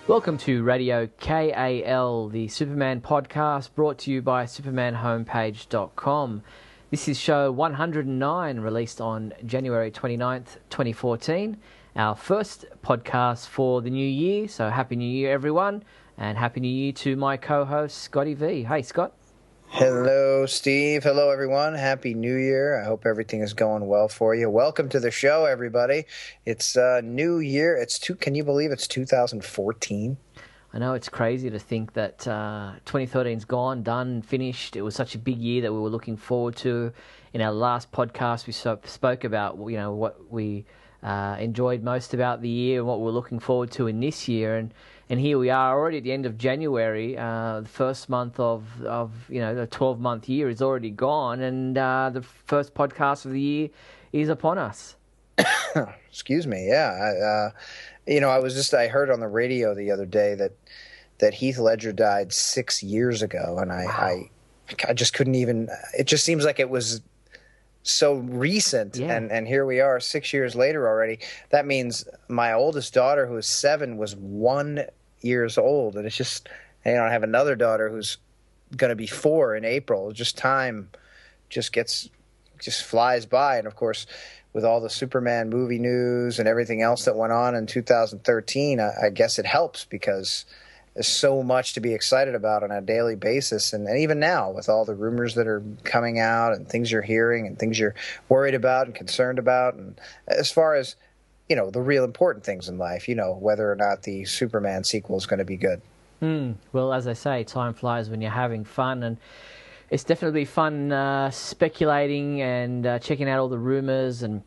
Welcome to Radio KAL, the Superman podcast brought to you by supermanhomepage.com. This is show 109, released on January 29th, 2014. Our first podcast for the new year, so Happy New Year, everyone, and Happy New Year to my co-host, Scotty V. Hey, Scott. Hello, Steve. Hello, everyone. Happy New Year. I hope everything is going well for you. Welcome to the show, everybody. It's New Year. Can you believe it's 2014? I know it's crazy to think that 2013's gone, done, finished. It was such a big year that we were looking forward to. In our last podcast, we spoke about what we enjoyed most about the year and what we're looking forward to in this year. And here we are already at the end of January. The first month of the 12-month year is already gone, and the first podcast of the year is upon us. Excuse me. Yeah. I heard on the radio the other day that Heath Ledger died 6 years ago, and Wow. I just couldn't even. It just seems like it was so recent, Yeah. and here we are 6 years later already. That means my oldest daughter, who is 7, was 1 year old, and it's just, I have another daughter who's going to be 4 in April. Just time just flies by, and of course, with all the Superman movie news and everything else that went on in 2013, I guess it helps because there's so much to be excited about on a daily basis. And even now, with all the rumors that are coming out and things you're hearing and things you're worried about and concerned about. And as far as, the real important things in life, whether or not the Superman sequel is going to be good. Well, as I say, time flies when you're having fun, and it's definitely fun speculating and checking out all the rumors and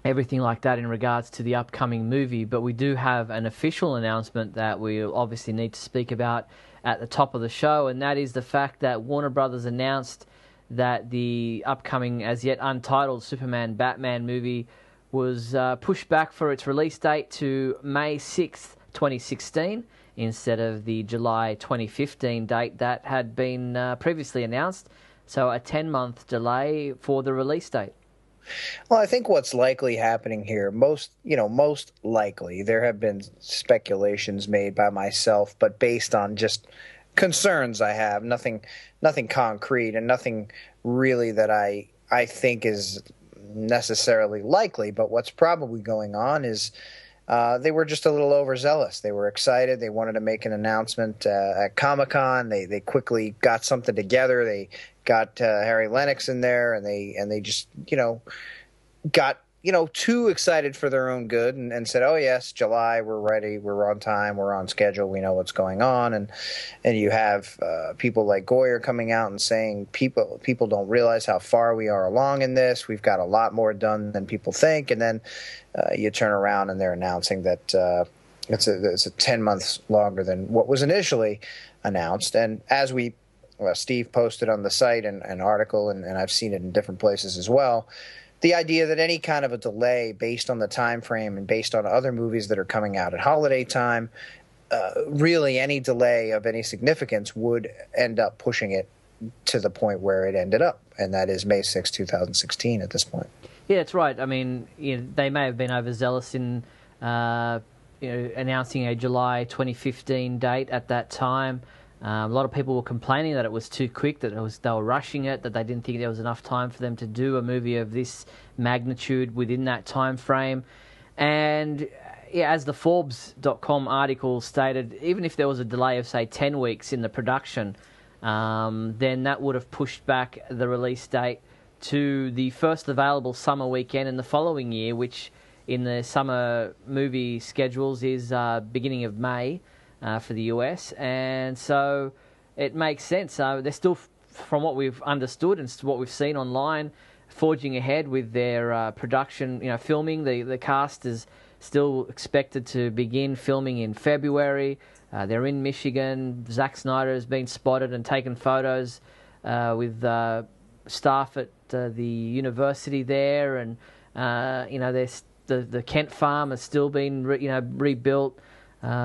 everything like that in regards to the upcoming movie. But we do have an official announcement that we obviously need to speak about at the top of the show, and that is the fact that Warner Brothers announced that the upcoming, as yet untitled, Superman-Batman movie was pushed back for its release date to May 6th, 2016, instead of the July 2015 date that had been previously announced. So a 10-month delay for the release date. Well, I think what's likely happening here, most likely, there have been speculations made by myself, but based on just concerns I have, nothing concrete and nothing really that I think is necessarily likely. But what's probably going on is they were just a little overzealous. They were excited. They wanted to make an announcement at Comic-Con. They quickly got something together. They got Harry Lennox in there, and they just got too excited for their own good and said, "Oh yes, July, we're ready. We're on time. We're on schedule. We know what's going on." And you have people like Goyer coming out and saying people don't realize how far we are along in this. We've got a lot more done than people think. And then you turn around and they're announcing that it's 10 months longer than what was initially announced. And as Steve posted on the site an article, and I've seen it in different places as well, the idea that any kind of a delay based on the time frame and based on other movies that are coming out at holiday time, really any delay of any significance would end up pushing it to the point where it ended up, and that is May 6, 2016 at this point. Yeah, that's right. I mean, they may have been overzealous in announcing a July 2015 date at that time. A lot of people were complaining that it was too quick, that they were rushing it, that they didn't think there was enough time for them to do a movie of this magnitude within that time frame. And as the Forbes.com article stated, even if there was a delay of, say, 10 weeks in the production, then that would have pushed back the release date to the first available summer weekend in the following year, which in the summer movie schedules is beginning of May. For the US, and so it makes sense. They're still, from what we've understood and what we've seen online, forging ahead with their production, filming. The cast is still expected to begin filming in February. They're in Michigan. Zack Snyder has been spotted and taken photos with staff at the university there, and the Kent farm has still been rebuilt.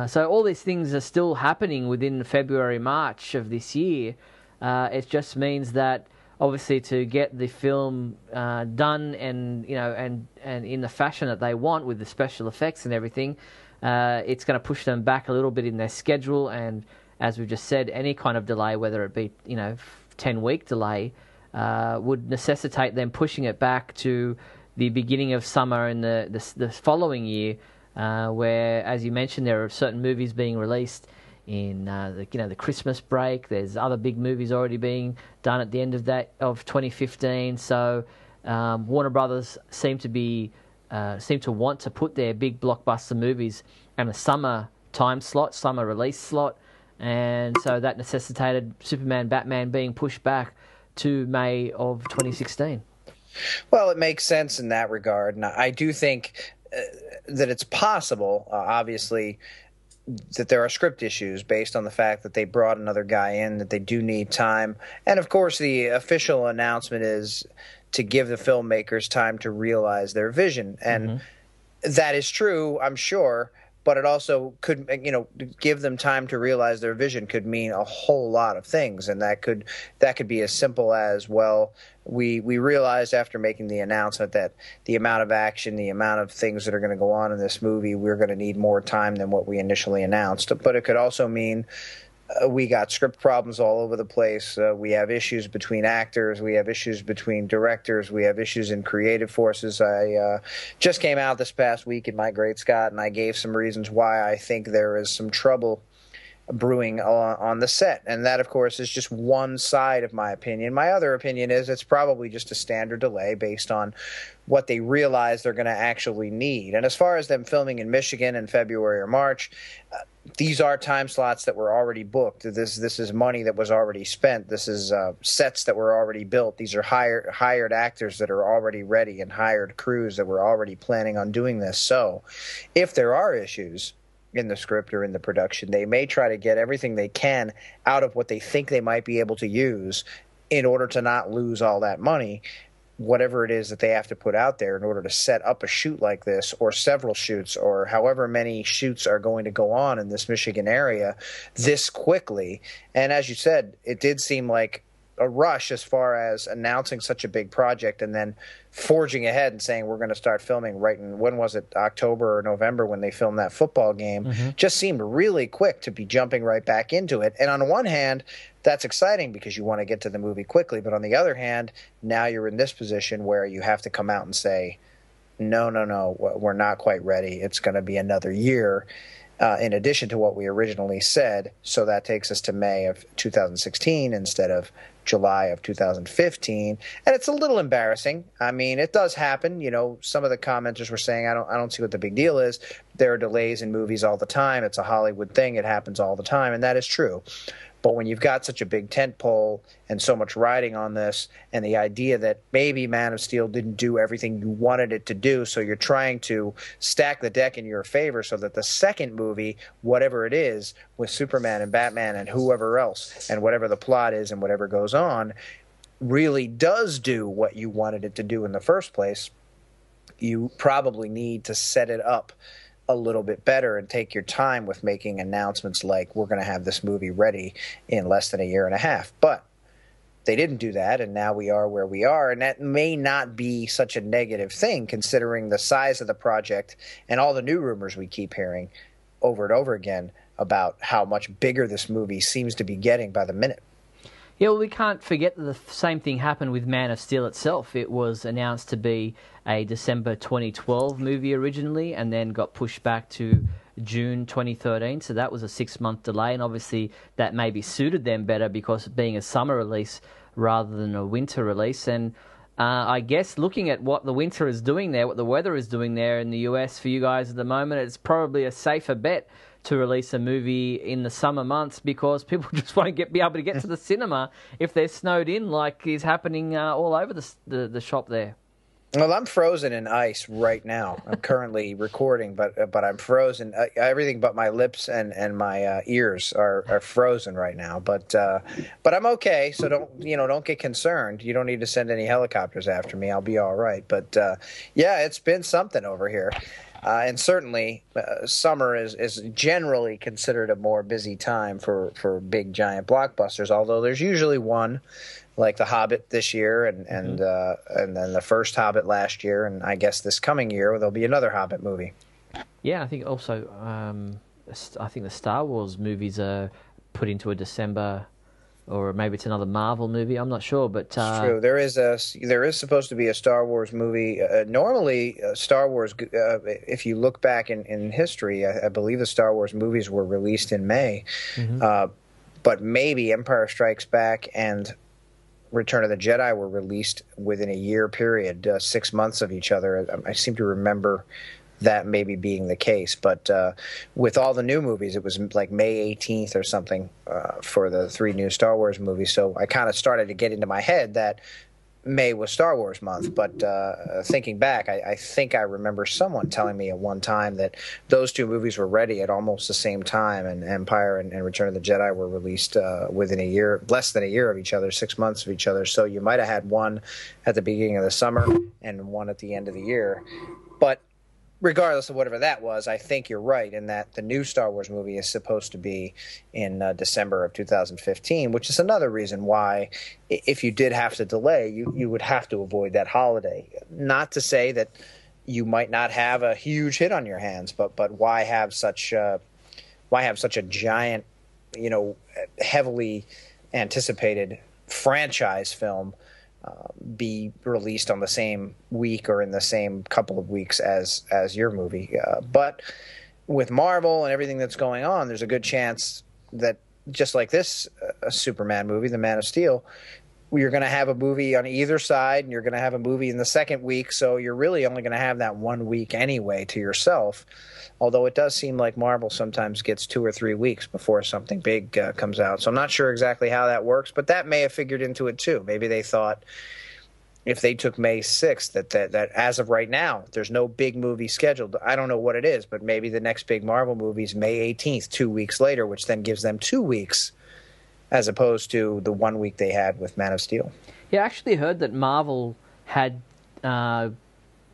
So all these things are still happening within February, March of this year. It just means that obviously to get the film done and in the fashion that they want with the special effects and everything, it's going to push them back a little bit in their schedule. And as we've just said, any kind of delay, whether it be 10-week delay, would necessitate them pushing it back to the beginning of summer in the following year, where, as you mentioned, there are certain movies being released in the Christmas break. There's other big movies already being done at the end of 2015. So Warner Brothers seem to want to put their big blockbuster movies in a summer time slot, summer release slot, and so that necessitated Superman, Batman being pushed back to May of 2016. Well, it makes sense in that regard, and I do think that it's possible, obviously, that there are script issues based on the fact that they brought another guy in, that they do need time. And of course, the official announcement is to give the filmmakers time to realize their vision. And that is true, I'm sure, but it also could, give them time to realize their vision could mean a whole lot of things. And that could be as simple as, well, we realized after making the announcement that the amount of action, the amount of things that are going to go on in this movie, we're going to need more time than what we initially announced. But it could also mean we got script problems all over the place. We have issues between actors. We have issues between directors. We have issues in creative forces. I just came out this past week in My Great Scott, and I gave some reasons why I think there is some trouble brewing on the set. And that, of course, is just one side of my opinion. My other opinion is it's probably just a standard delay based on what they realize they're going to actually need. And as far as them filming in Michigan in February or March, these are time slots that were already booked. This is money that was already spent. This is sets that were already built. These are hired actors that are already ready and hired crews that were already planning on doing this. So if there are issues in the script or in the production, they may try to get everything they can out of what they think they might be able to use in order to not lose all that money, whatever it is that they have to put out there in order to set up a shoot like this, or several shoots, or however many shoots are going to go on in this Michigan area this quickly. And as you said, it did seem like a rush as far as announcing such a big project and then forging ahead and saying we're going to start filming right in, when was it, October or November when they filmed that football game. Just seemed really quick to be jumping right back into it. And on one hand, that's exciting because you want to get to the movie quickly. But on the other hand, now you're in this position where you have to come out and say, no, we're not quite ready. It's going to be another year. In addition to what we originally said. So that takes us to May of 2016 instead of July of 2015. And it's a little embarrassing. I mean, it does happen. Some of the commenters were saying, I don't see what the big deal is. There are delays in movies all the time. It's a Hollywood thing. It happens all the time. And that is true. But when you've got such a big tentpole and so much riding on this, and the idea that maybe Man of Steel didn't do everything you wanted it to do, so you're trying to stack the deck in your favor so that the second movie, whatever it is, with Superman and Batman and whoever else, and whatever the plot is and whatever goes on, really does do what you wanted it to do in the first place, you probably need to set it up a little bit better and take your time with making announcements like we're going to have this movie ready in less than a year and a half. But they didn't do that, and now we are where we are, and that may not be such a negative thing considering the size of the project and all the new rumors we keep hearing over and over again about how much bigger this movie seems to be getting by the minute. Yeah, well, we can't forget that the same thing happened with Man of Steel itself. It was announced to be a December 2012 movie originally and then got pushed back to June 2013. So that was a 6-month delay, and obviously that maybe suited them better because of being a summer release rather than a winter release. And I guess looking at what the winter is doing there, what the weather is doing there in the US for you guys at the moment, it's probably a safer bet to release a movie in the summer months because people just won't be able to get to the cinema if they're snowed in like is happening all over the shop there. Well, I'm frozen in ice right now. I'm currently recording, but I'm frozen. Everything but my lips and my ears are frozen right now. But I'm okay. So don't get concerned. You don't need to send any helicopters after me. I'll be all right. But yeah, it's been something over here. And certainly, summer is generally considered a more busy time for big, giant blockbusters, although there's usually one, like The Hobbit this year, and then the first Hobbit last year, and I guess this coming year there'll be another Hobbit movie. Yeah, I think also, I think the Star Wars movies are put into a December, or maybe it's another Marvel movie. I'm not sure, but It's true. There is supposed to be a Star Wars movie. Normally, Star Wars. If you look back in history, I believe the Star Wars movies were released in May. mhm. Uh, but maybe Empire Strikes Back and Return of the Jedi were released within a year period, 6 months of each other. I seem to remember that maybe being the case. But with all the new movies, it was like May 18th or something for the three new Star Wars movies. So I kind of started to get into my head that May was Star Wars month. But thinking back, I think I remember someone telling me at one time that those two movies were ready at almost the same time, and Empire and Return of the Jedi were released within a year, less than a year of each other, 6 months of each other. So you might have had one at the beginning of the summer and one at the end of the year. But regardless of whatever that was, I think you're right in that the new Star Wars movie is supposed to be in December of 2015, which is another reason why, if you did have to delay, you would have to avoid that holiday. Not to say that you might not have a huge hit on your hands, but why have such a giant, heavily anticipated franchise film be released on the same week or in the same couple of weeks as your movie. But with Marvel and everything that's going on, there's a good chance that just like this Superman movie, The Man of Steel, you're going to have a movie on either side, and you're going to have a movie in the second week. So you're really only going to have that 1 week anyway to yourself. Although it does seem like Marvel sometimes gets 2 or 3 weeks before something big comes out. So I'm not sure exactly how that works, but that may have figured into it too. Maybe they thought if they took May 6th, that as of right now, there's no big movie scheduled. I don't know what it is, but maybe the next big Marvel movie is May 18th, 2 weeks later, which then gives them 2 weeks as opposed to the 1 week they had with Man of Steel. Yeah, I actually heard that Marvel had stamped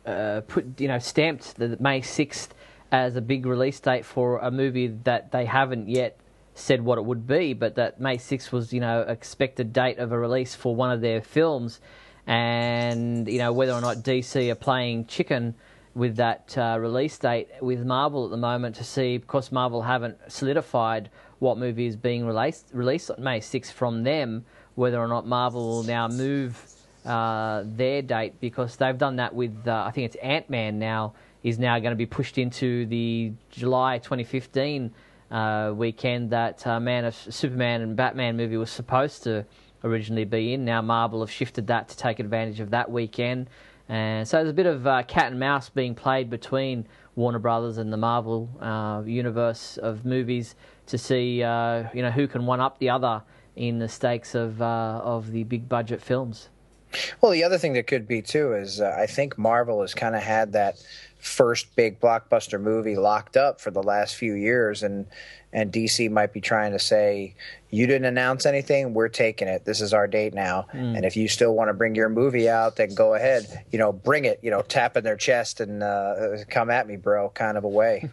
the May 6th as a big release date for a movie that they haven't yet said what it would be, but that May 6th was, expected date of a release for one of their films. And, whether or not DC are playing chicken with that release date with Marvel at the moment to see, because Marvel haven't solidified what movie is being released on May 6th from them, whether or not Marvel will now move their date, because they've done that with, I think it's Ant-Man now, is now going to be pushed into the July 2015 weekend that Superman and Batman movie was supposed to originally be in. Now Marvel have shifted that to take advantage of that weekend. And so there's a bit of cat and mouse being played between Warner Brothers and the Marvel universe of movies to see who can one up the other in the stakes of the big budget films. Well, the other thing that could be too is I think Marvel has kind of had that first big blockbuster movie locked up for the last few years, and DC might be trying to say, you didn't announce anything, we're taking it. This is our date now. And if you still want to bring your movie out, then go ahead. Bring it. Tapping their chest and come at me, bro, kind of a way.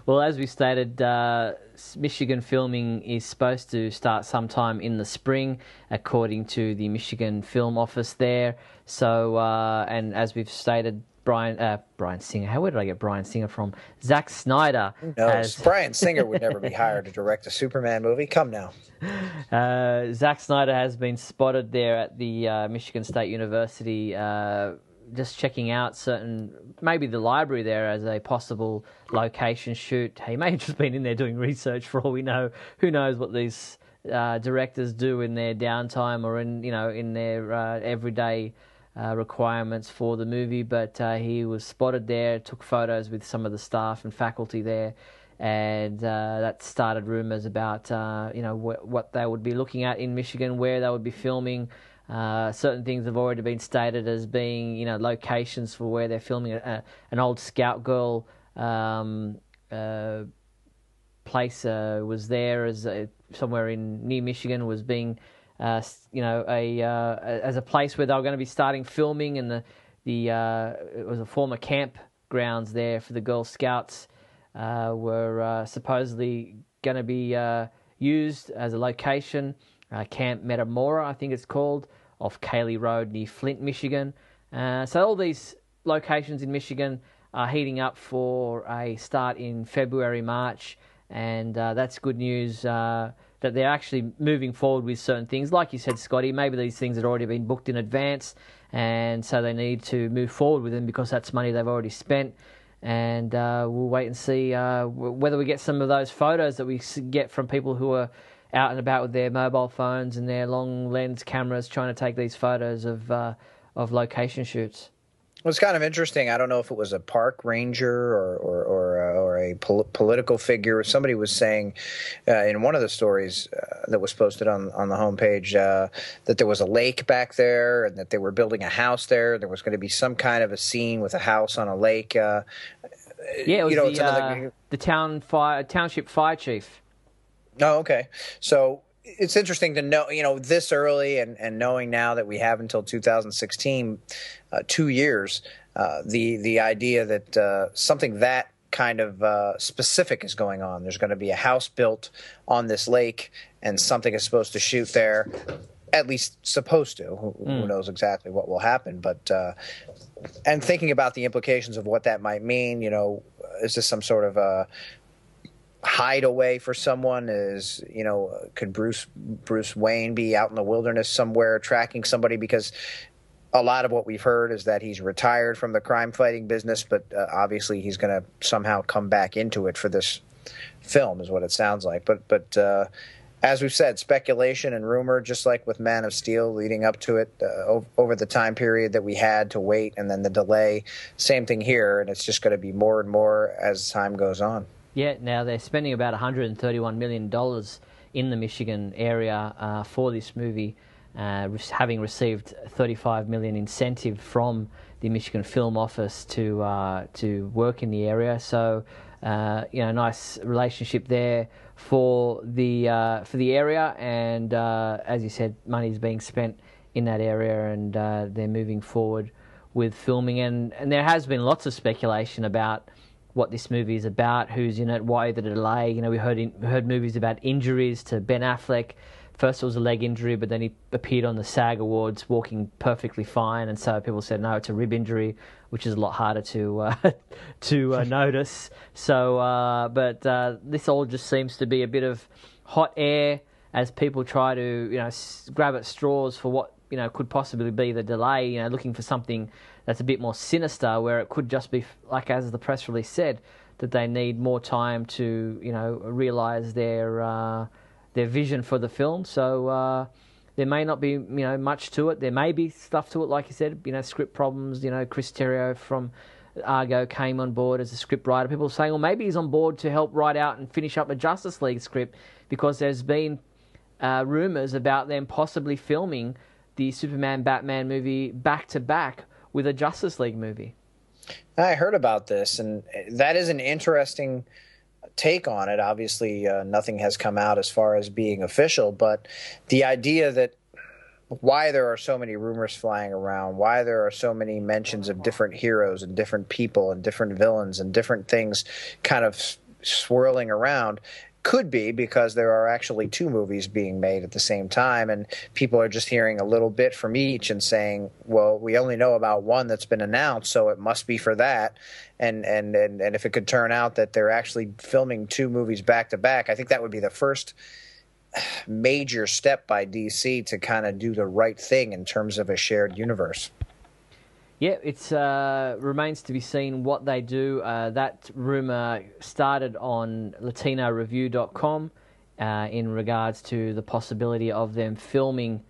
Well, as we stated, Michigan filming is supposed to start sometime in the spring, according to the Michigan Film Office there. So, and as we've stated, Bryan Singer. Where did I get Bryan Singer from? Zack Snyder. Who knows? Bryan Singer would never be hired to direct a Superman movie. Come now. Zack Snyder has been spotted there at the Michigan State University, just checking out maybe the library there as a possible location shoot. He may have just been in there doing research for all we know. Who knows what these directors do in their downtime or in their everyday requirements for the movie, but he was spotted there, took photos with some of the staff and faculty there, and that started rumours about what they would be looking at in Michigan, where they would be filming. Certain things have already been stated as being locations for where they're filming. An old Scout Girl place was there as somewhere near Michigan was being as a place where they were going to be starting filming, and it was a former campgrounds there for the Girl Scouts were supposedly going to be used as a location. Camp Metamora, I think it's called, off Cayley Road near Flint, Michigan. So all these locations in Michigan are heating up for a start in February, March, and that's good news that they're actually moving forward with certain things. Like you said, Scotty, maybe these things had already been booked in advance, and so they need to move forward with them because that's money they've already spent. And we'll wait and see whether we get some of those photos that we get from people who are out and about with their mobile phones and their long lens cameras trying to take these photos of location shoots. Well, it's kind of interesting. I don't know if it was a park ranger or a political figure. Somebody was saying in one of the stories that was posted on the homepage that there was a lake back there and that they were building a house there. There was going to be some kind of a scene with a house on a lake. Yeah, it was the township fire chief. Oh, okay. So it's interesting to know, this early and knowing now that we have until 2016, 2 years, the idea that something that kind of specific is going on. There's going to be a house built on this lake and something is supposed to shoot there, at least supposed to. Who knows exactly what will happen, but and thinking about the implications of what that might mean, is this some sort of hideaway for someone? Could Bruce Wayne be out in the wilderness somewhere tracking somebody? Because a lot of what we've heard is that he's retired from the crime fighting business, but obviously he's going to somehow come back into it for this film, is what it sounds like. But as we've said, speculation and rumor, just like with Man of Steel leading up to it, over the time period that we had to wait and then the delay, same thing here, and it's just going to be more and more as time goes on. Yeah, now they're spending about $131 million in the Michigan area for this movie, having received $35 million incentive from the Michigan Film Office to work in the area. So, nice relationship there for the area, and as you said, money's being spent in that area, and they're moving forward with filming. And there has been lots of speculation about what this movie is about, who's in it, why the delay. We heard movies about injuries to Ben Affleck. First it was a leg injury, but then he appeared on the SAG Awards walking perfectly fine, and so people said no, it's a rib injury, which is a lot harder to notice. So, but this all just seems to be a bit of hot air as people try to grab at straws for what could possibly be the delay. Looking for something that's a bit more sinister, where it could just be like, as the press release said, that they need more time to realise their vision for the film. So there may not be much to it. There may be stuff to it, like you said, script problems. Chris Terrio from Argo came on board as a script writer. People are saying, well, maybe he's on board to help write out and finish up a Justice League script, because there's been rumours about them possibly filming the Superman-Batman movie back-to-back with a Justice League movie. I heard about this, and that is an interesting take on it. Obviously, nothing has come out as far as being official, but the idea that why there are so many rumors flying around, why there are so many mentions of different heroes and different people and different villains and different things kind of swirling around, could be because there are actually two movies being made at the same time, and people are just hearing a little bit from each and saying, well, we only know about one that's been announced, so it must be for that. And if it could turn out that they're actually filming two movies back to back, I think that would be the first major step by DC to kind of do the right thing in terms of a shared universe. Yeah, it remains to be seen what they do. That rumour started on LatinoReview.com in regards to the possibility of them filming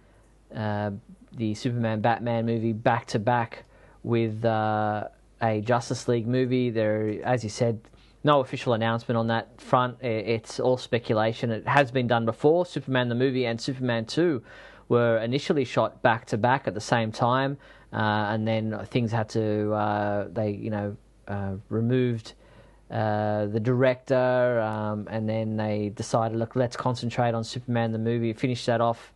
the Superman-Batman movie back-to-back with a Justice League movie. There, as you said, no official announcement on that front. It's all speculation. It has been done before. Superman the movie and Superman 2 were initially shot back-to-back at the same time. And then things had to, they removed the director, and then they decided, look, let's concentrate on Superman the movie, finish that off,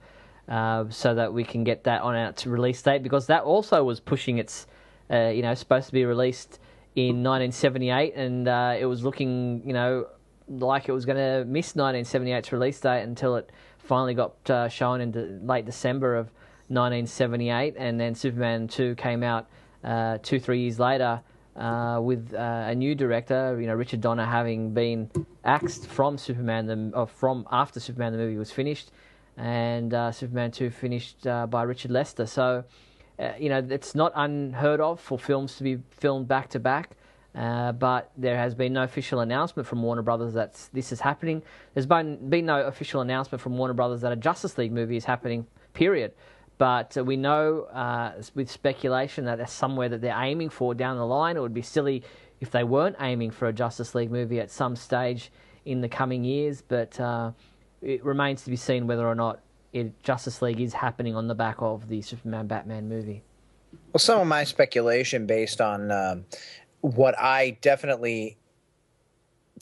so that we can get that on its release date, because that also was pushing its, supposed to be released in 1978, and it was looking, like it was going to miss 1978's release date until it finally got shown in late December of 1978, and then Superman 2 came out 2-3 years later with a new director, Richard Donner having been axed from from after Superman the movie was finished, and Superman 2 finished by Richard Lester. So, it's not unheard of for films to be filmed back to back. But there has been no official announcement from Warner Brothers that this is happening. There's been no official announcement from Warner Brothers that a Justice League movie is happening, period. But we know with speculation that that's somewhere that they're aiming for down the line. It would be silly if they weren't aiming for a Justice League movie at some stage in the coming years. But it remains to be seen whether or not Justice League is happening on the back of the Superman-Batman movie. Well, some of my speculation based on what I definitely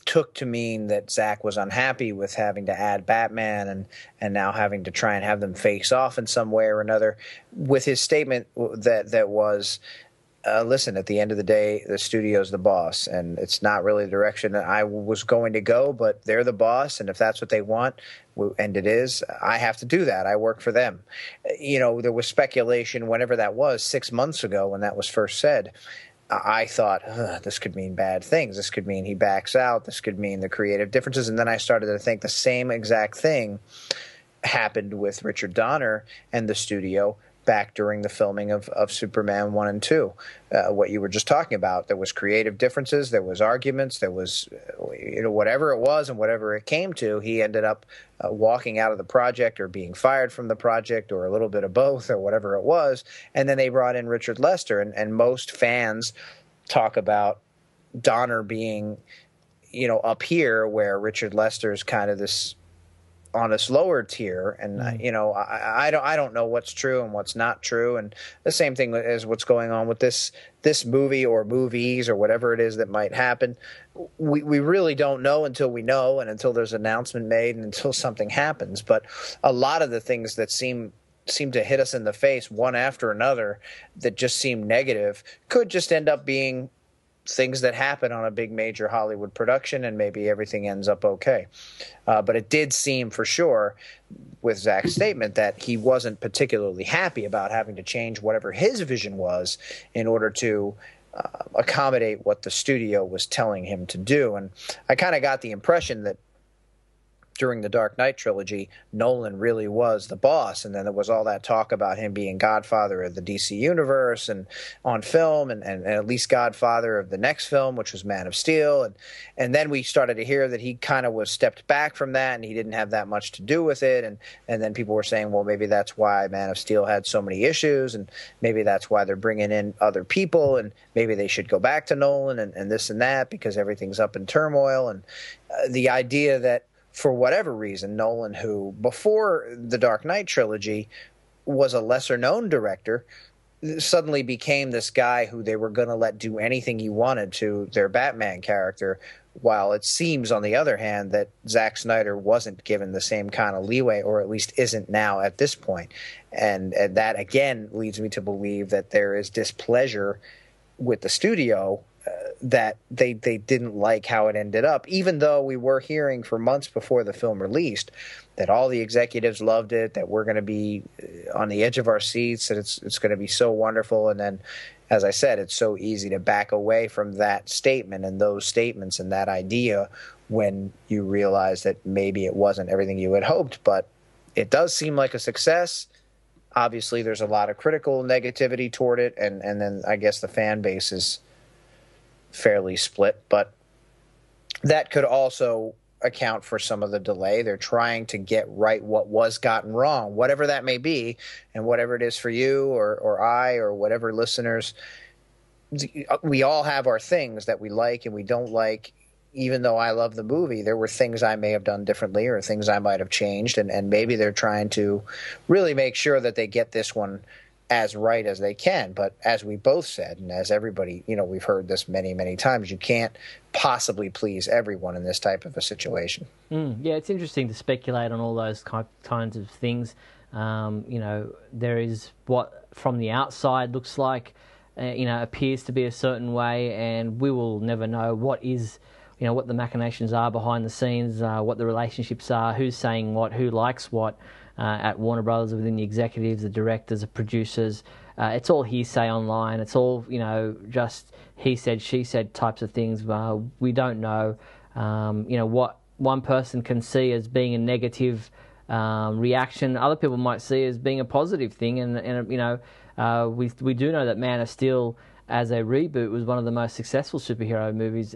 took to mean that Zack was unhappy with having to add Batman and now having to try and have them face off in some way or another, with his statement that was, listen, at the end of the day, the studio's the boss, and it's not really the direction that I was going to go, but they're the boss, and if that's what they want, and it is, I have to do that. I work for them. There was speculation whenever that was, 6 months ago when that was first said. I thought, this could mean bad things. This could mean he backs out. This could mean the creative differences. And then I started to think the same exact thing happened with Richard Donner and the studio back during the filming of Superman 1 and 2. What you were just talking about. There was creative differences. There was arguments. There was, whatever it was and whatever it came to, he ended up walking out of the project or being fired from the project or a little bit of both or whatever it was. And then they brought in Richard Lester. And most fans talk about Donner being, up here where Richard Lester's kind of this on a slower tier, and I don't know what's true and what's not true, and the same thing as what's going on with this movie or movies or whatever it is that might happen. We really don't know until we know, and until there's an announcement made, and until something happens. But a lot of the things that seem to hit us in the face one after another that just seem negative could just end up being things that happen on a big major Hollywood production, and maybe everything ends up okay. But it did seem for sure with Zack's statement that he wasn't particularly happy about having to change whatever his vision was in order to accommodate what the studio was telling him to do. And I kind of got the impression that during the Dark Knight trilogy, Nolan really was the boss, and then there was all that talk about him being godfather of the DC universe and on film, and at least godfather of the next film, which was Man of Steel, and then we started to hear that he kind of was stepped back from that, and he didn't have that much to do with it, and then people were saying, well, maybe that's why Man of Steel had so many issues, and maybe that's why they're bringing in other people, and maybe they should go back to Nolan and this and that because everything's up in turmoil, and the idea that for whatever reason, Nolan, who before the Dark Knight trilogy was a lesser-known director, suddenly became this guy who they were going to let do anything he wanted to their Batman character, while it seems, on the other hand, that Zack Snyder wasn't given the same kind of leeway, or at least isn't now at this point. And that, again, leads me to believe that there is displeasure with the studio that they didn't like how it ended up, even though we were hearing for months before the film released that all the executives loved it, that we're going to be on the edge of our seats, that it's going to be so wonderful. And then, as I said, it's so easy to back away from that statement and those statements and that idea when you realize that maybe it wasn't everything you had hoped. But it does seem like a success. Obviously, there's a lot of critical negativity toward it, and then I guess the fan base is fairly split, but that could also account for some of the delay. They're trying to get right what was gotten wrong, whatever that may be, and whatever it is for you or I or whatever listeners. We all have our things that we like and we don't like. Even though I love the movie, there were things I may have done differently or things I might have changed, and maybe they're trying to really make sure that they get this one as right as they can. But as we both said, and as everybody, we've heard this many, many times, you can't possibly please everyone in this type of a situation. Yeah, it's interesting to speculate on all those kinds of things. There is what from the outside looks like, appears to be a certain way, and we will never know what is, what the machinations are behind the scenes, what the relationships are, who's saying what, who likes what at Warner Brothers, within the executives, the directors, the producers. It's all hearsay online. It's all, just he said, she said types of things. We don't know, what one person can see as being a negative reaction, other people might see as being a positive thing. And we do know that Man of Steel, as a reboot, was one of the most successful superhero movies,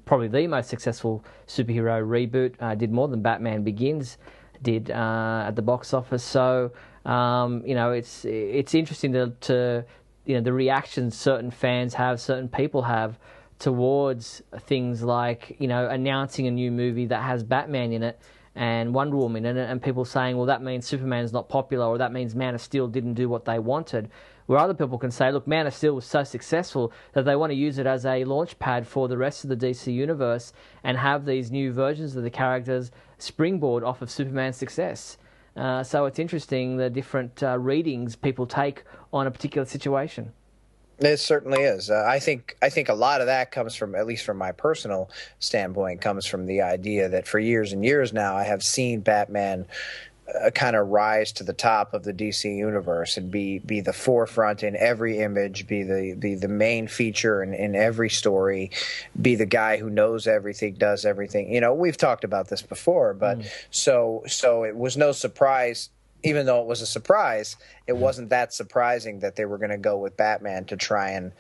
probably the most successful superhero reboot, did more than Batman Begins did at the box office. So, it's interesting to the reactions certain fans have, certain people have towards things like, announcing a new movie that has Batman in it and Wonder Woman in it, and people saying, well, that means Superman's not popular, or that means Man of Steel didn't do what they wanted. Where other people can say, look, Man of Steel was so successful that they want to use it as a launch pad for the rest of the DC universe and have these new versions of the characters springboard off of Superman's success. So it's interesting the different readings people take on a particular situation. It certainly is. I think a lot of that comes from, at least from my personal standpoint, comes from the idea that for years and years now I have seen Batman kind of rise to the top of the DC universe and be the forefront in every image, be the main feature in every story, be the guy who knows everything, does everything. We've talked about this before, but so it was no surprise. Even though it was a surprise, it wasn't that surprising that they were going to go with Batman to try and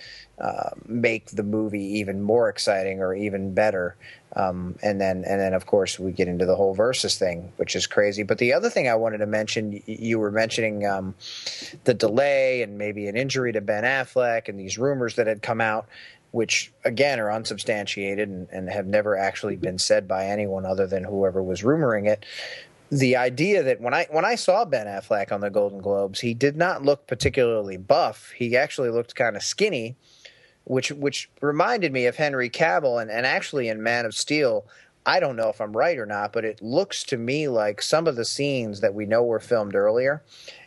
make the movie even more exciting or even better. And then, of course, we get into the whole versus thing, which is crazy. But the other thing I wanted to mention, you were mentioning the delay and maybe an injury to Ben Affleck and these rumors that had come out, which, again, are unsubstantiated and have never actually been said by anyone other than whoever was rumoring it. The idea that when I saw Ben Affleck on the Golden Globes, he did not look particularly buff. He actually looked kind of skinny, which reminded me of Henry Cavill. And actually in Man of Steel, I don't know if I'm right or not, but it looks to me like some of the scenes that we know were filmed earlier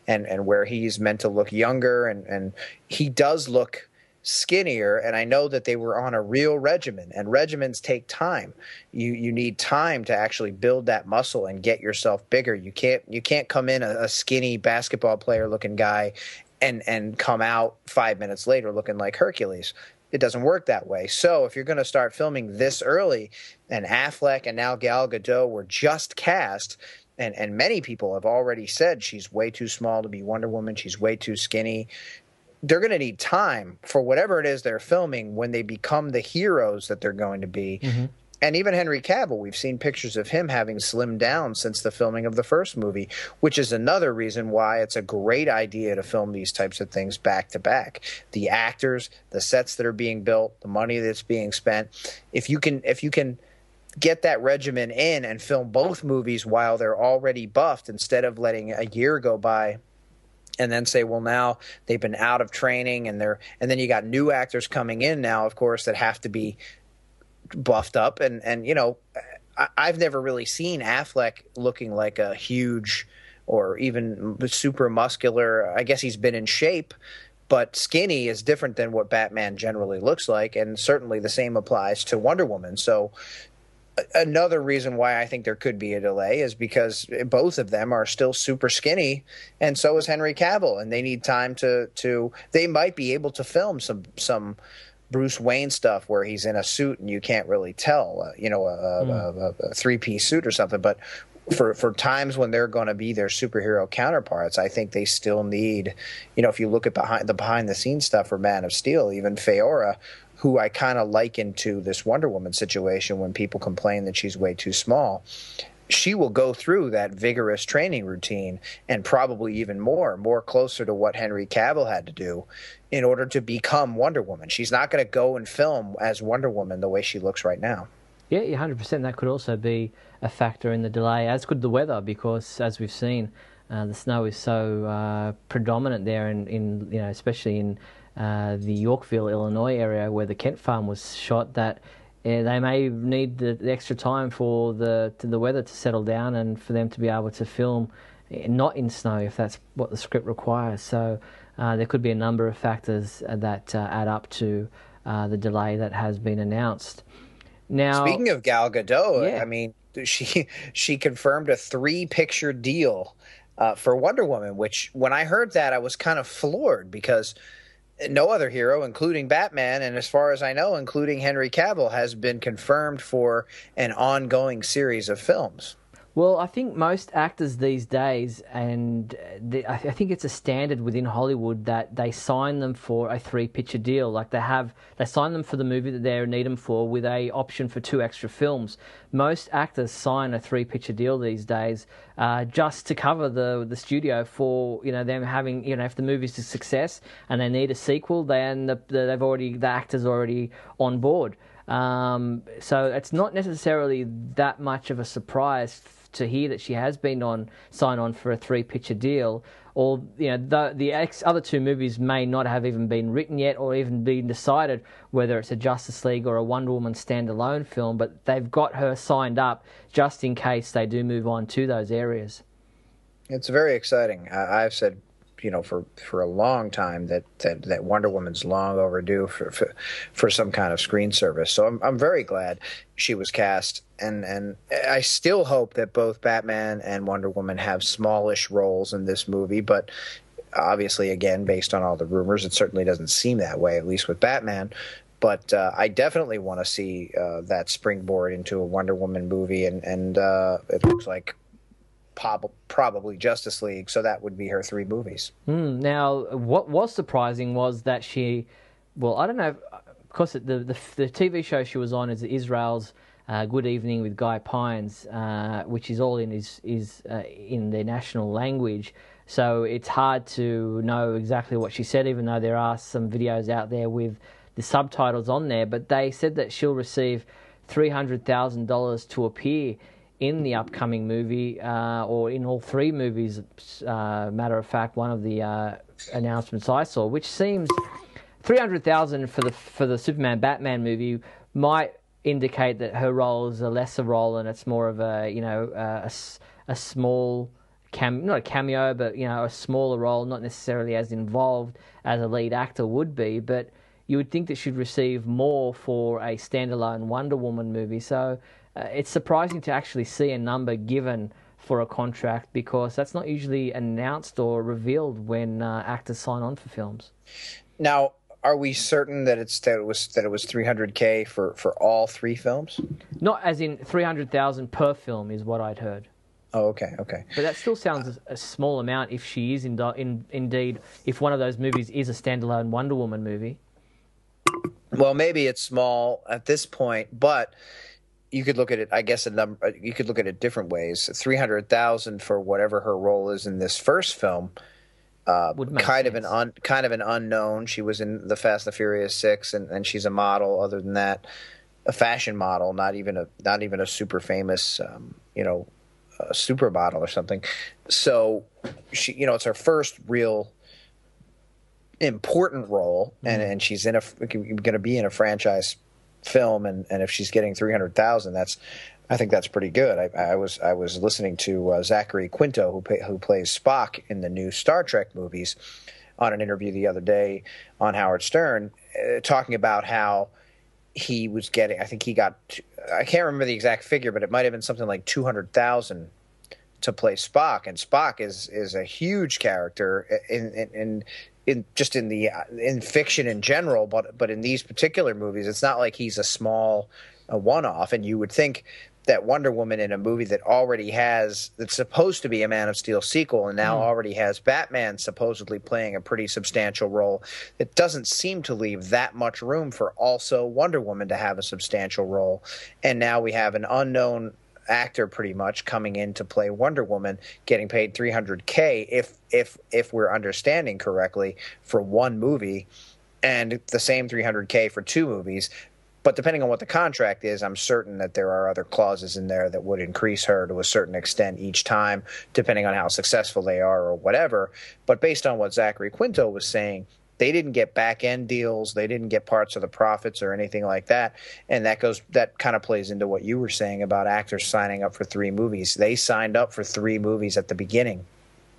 and where he's meant to look younger, and he does look skinnier, and I know that they were on a real regimen, and regimens take time. You need time to actually build that muscle and get yourself bigger. You can't come in a skinny basketball player looking guy and come out 5 minutes later looking like Hercules. It doesn't work that way. So if you're going to start filming this early, and Affleck and now Gal Gadot were just cast, and many people have already said she's way too small to be Wonder Woman, she's way too skinny, they're going to need time for whatever it is they're filming when they become the heroes that they're going to be. Mm-hmm. And even Henry Cavill, we've seen pictures of him having slimmed down since the filming of the first movie, which is another reason why it's a great idea to film these types of things back to back. The actors, the sets that are being built, the money that's being spent. If you can get that regimen in and film both movies while they're already buffed, instead of letting a year go by and then say, well, now they've been out of training and then you got new actors coming in now, of course, that have to be buffed up. And I've never really seen Affleck looking like a huge or even super muscular. I guess he's been in shape, but skinny is different than what Batman generally looks like. And certainly the same applies to Wonder Woman. So another reason why I think there could be a delay is because both of them are still super skinny, and so is Henry Cavill, and they need time to they might be able to film some Bruce Wayne stuff where he's in a suit and you can't really tell, a three-piece suit or something. But for times when they're going to be their superhero counterparts, I think they still need, if you look at behind the scenes stuff for Man of Steel, even Feora, who I kind of liken to this Wonder Woman situation when people complain that she's way too small. She will go through that vigorous training routine and probably even more closer to what Henry Cavill had to do in order to become Wonder Woman. She's not going to go and film as Wonder Woman the way she looks right now. Yeah, 100%. That could also be a factor in the delay, as could the weather, because as we've seen, the snow is so predominant there, in especially in the Yorkville, Illinois area where the Kent farm was shot, that they may need the extra time for the weather to settle down and for them to be able to film not in snow if that's what the script requires. So there could be a number of factors that add up to the delay that has been announced. Now, Speaking of Gal Gadot, yeah. I mean, she confirmed a 3-picture deal for Wonder Woman, which when I heard that, I was kind of floored because no other hero, including Batman, and as far as I know, including Henry Cavill, has been confirmed for an ongoing series of films. Well, I think most actors these days, and I think it's a standard within Hollywood that they sign them for a 3-picture deal. Like they sign them for the movie that they need them for, with a option for 2 extra films. Most actors sign a 3-picture deal these days, just to cover the studio for them having if the movie's a success and they need a sequel, then the actor's already on board. So it's not necessarily that much of a surprise to hear that she has been sign on for a 3-picture deal. Or the other 2 movies may not have even been written yet, or even been decided whether it's a Justice League or a Wonder Woman standalone film. But they've got her signed up just in case they do move on to those areas. It's very exciting. I've said, for a long time that Wonder Woman's long overdue for some kind of screen service. So I'm very glad she was cast, and I still hope that both Batman and Wonder Woman have smallish roles in this movie. But obviously, again, based on all the rumors, it certainly doesn't seem that way, at least with Batman. But I definitely want to see that springboard into a Wonder Woman movie, and it looks like probably Justice League, so that would be her 3 movies. Now, what was surprising was that I don't know, because the TV show she was on is Israel's Good Evening with Guy Pines, which is all in in their national language. So it's hard to know exactly what she said, even though there are some videos out there with the subtitles on there. But they said that she'll receive $300,000 to appear in the upcoming movie, or in all 3 movies. Matter of fact, one of the announcements I saw, which seems $300,000 for the Superman Batman movie, might indicate that her role is a lesser role and it's more of a small not a cameo, but a smaller role, not necessarily as involved as a lead actor would be. But you would think that she'd receive more for a standalone Wonder Woman movie. So it's surprising to actually see a number given for a contract, because that's not usually announced or revealed when actors sign on for films. Now, are we certain that it was $300K for all 3 films? Not as in 300,000 per film is what I'd heard. Oh, okay. But that still sounds a small amount if she is indeed, if one of those movies is a standalone Wonder Woman movie. Well, maybe it's small at this point, but you could look at it, I guess, you could look at it different ways. 300,000 for whatever her role is in this first film, Would make kind sense. of an unknown. She was in the Fast and the Furious 6, and she's a model. Other than that, a fashion model, not even a super famous, a supermodel or something. So she, it's her first real important role, and she's going to be in a franchise film, and if she's getting 300,000, I think that's pretty good. I was listening to Zachary Quinto, who plays Spock in the new Star Trek movies, on an interview the other day on Howard Stern, talking about how he was getting, I can't remember the exact figure, but it might have been something like 200,000 to play Spock, and Spock is a huge character in fiction in general, but in these particular movies, it's not like he's a one-off. And you would think that Wonder Woman, in a movie that's supposed to be a Man of Steel sequel, and now already has Batman supposedly playing a pretty substantial role, it doesn't seem to leave that much room for also Wonder Woman to have a substantial role. And now we have an unknown actor pretty much coming in to play Wonder Woman, getting paid $300K if we're understanding correctly, for one movie, and the same $300K for 2 movies. But depending on what the contract is, I'm certain that there are other clauses in there that would increase her to a certain extent each time, depending on how successful they are or whatever. But based on what Zachary Quinto was saying, they didn't get back-end deals. They didn't get parts of the profits or anything like that. And that kind of plays into what you were saying about actors signing up for 3 movies. They signed up for 3 movies at the beginning.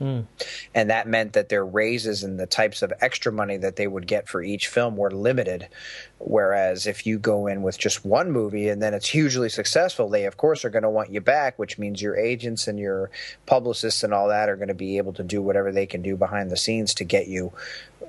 And that meant that their raises and the types of extra money that they would get for each film were limited, Whereas if you go in with just one movie and then it's hugely successful, they of course are going to want you back, which means your agents and your publicists and all that are going to be able to do whatever they can do behind the scenes to get you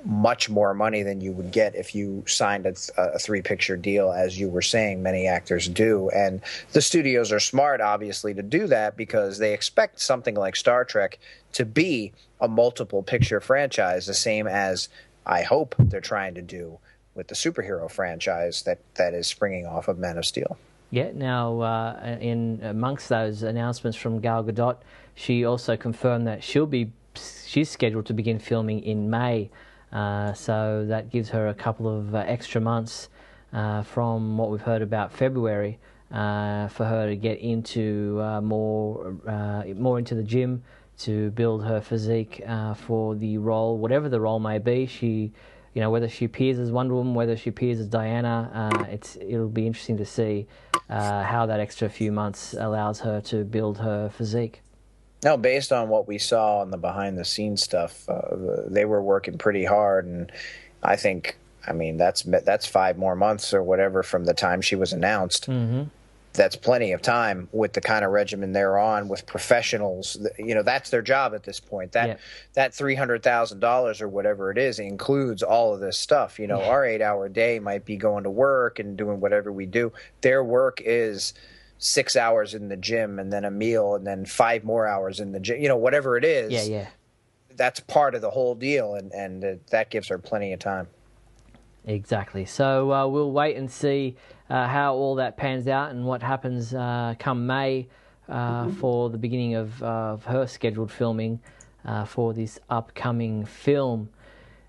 much more money than you would get if you signed a three-picture deal, as you were saying, many actors do. And the studios are smart, obviously, to do that because they expect something like Star Trek to be a multiple-picture franchise, the same as I hope they're trying to do with the superhero franchise that is springing off of Man of Steel. Yeah, now in amongst those announcements from Gal Gadot, she also confirmed that she's scheduled to begin filming in May. So that gives her a couple of extra months from what we've heard about February for her to get into more into the gym to build her physique for the role, whatever the role may be. Whether she appears as Wonder Woman, whether she appears as Diana, it'll be interesting to see how that extra few months allows her to build her physique. No, based on what we saw on the behind-the-scenes stuff, they were working pretty hard, and I think, that's 5 more months or whatever from the time she was announced. Mm-hmm. That's plenty of time with the kind of regimen they're on with professionals. That's their job at this point. That $300,000 or whatever it is includes all of this stuff. Our 8-hour day might be going to work and doing whatever we do. Their work is 6 hours in the gym and then a meal and then 5 more hours in the gym. Whatever it is. Yeah. That's part of the whole deal, and that gives her plenty of time. Exactly. So we'll wait and see how all that pans out and what happens come May for the beginning of her scheduled filming for this upcoming film.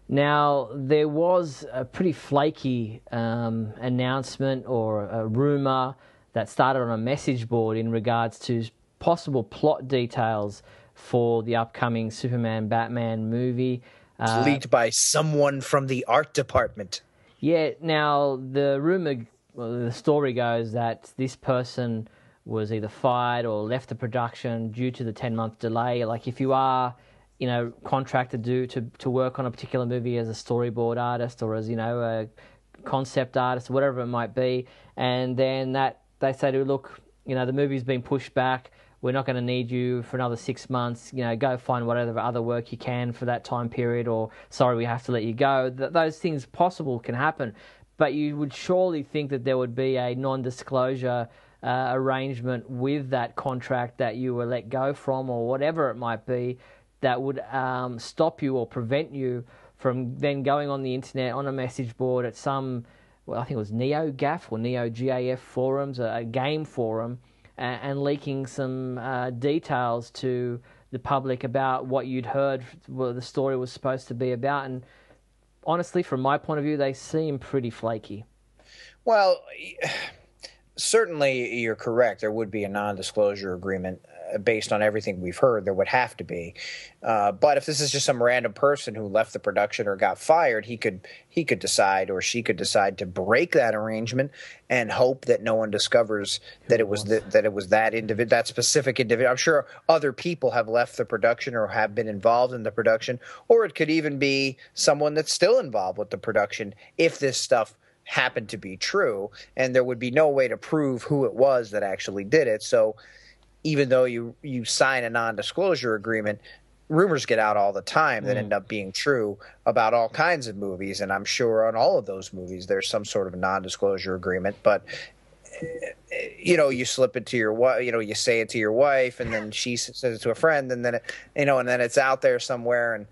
Now, there was a pretty flaky announcement or a rumour that started on a message board in regards to possible plot details for the upcoming Superman-Batman movie. Leaked by someone from the art department. Yeah, now the story goes that this person was either fired or left the production due to the 10-month delay. Like if you are, contracted to work on a particular movie as a storyboard artist or as, a concept artist, whatever it might be, and then that they say to you, look, the movie's been pushed back. We're not going to need you for another 6 months. Go find whatever other work you can for that time period, or sorry, we have to let you go. Those things can happen. But you would surely think that there would be a non-disclosure arrangement with that contract that you were let go from, or whatever it might be, that would stop you or prevent you from then going on the internet, on a message board at some, I think it was NeoGAF or NeoGAF forums, a game forum, and leaking some details to the public about what you'd heard, what the story was supposed to be about. And honestly, from my point of view, they seem pretty flaky. Well, certainly you're correct. There would be a non-disclosure agreement based on everything we've heard. There would have to be. But if this is just some random person who left the production or got fired, he could decide, or she could decide, to break that arrangement and hope that no one discovers that it was that specific individual. I'm sure other people have left the production or have been involved in the production, or it could even be someone that's still involved with the production if this stuff happened to be true, and there would be no way to prove who it was that actually did it. So even though you sign a non-disclosure agreement, rumors get out all the time that end up being true about all kinds of movies, and I'm sure on all of those movies there's some sort of non-disclosure agreement. But you slip it to your wife, you say it to your wife, and then she says it to a friend, and then and then it's out there somewhere, and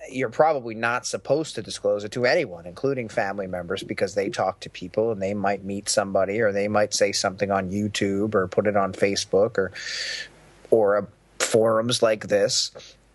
you're probably not supposed to disclose it to anyone, including family members, because they talk to people and they might meet somebody, or they might say something on YouTube or put it on Facebook or forums like this,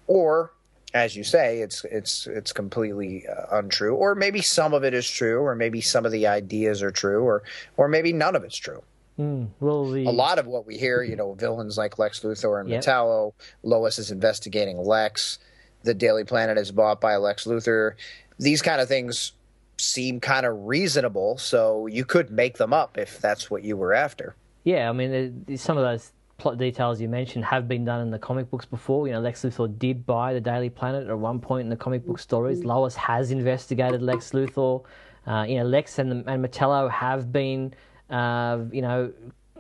or, as you say, it's completely untrue, or maybe some of it is true, or maybe some of the ideas are true, or maybe none of it's true. A lot of what we hear, villains like Lex Luthor and Metallo, Lois is investigating Lex, the Daily Planet is bought by Lex Luthor. These kind of things seem kind of reasonable, so you could make them up if that's what you were after. Yeah, I mean, some of those plot details you mentioned have been done in the comic books before. Lex Luthor did buy the Daily Planet at one point in the comic book stories. Lois has investigated Lex Luthor Lex and Metallo have been,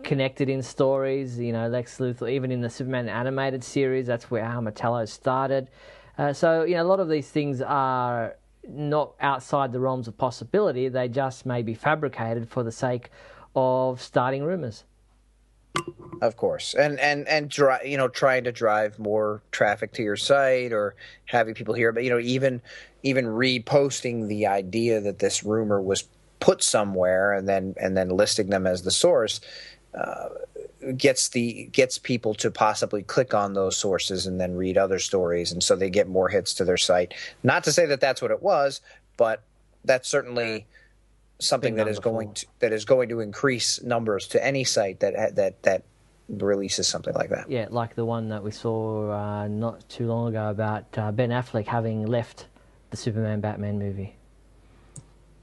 connected in stories. Lex Luthor, even in the Superman animated series, that's how Metallo started. So a lot of these things are not outside the realms of possibility. They just may be fabricated for the sake of starting rumors. Of course, and trying to drive more traffic to your site or having people hear. But even reposting the idea that this rumor was put somewhere and then listing them as the source gets people to possibly click on those sources and then read other stories, and so they get more hits to their site. Not to say that that's what it was, but that's certainly something that is going to increase numbers to any site that releases something like that. Yeah, like the one that we saw not too long ago about Ben Affleck having left the Superman Batman movie.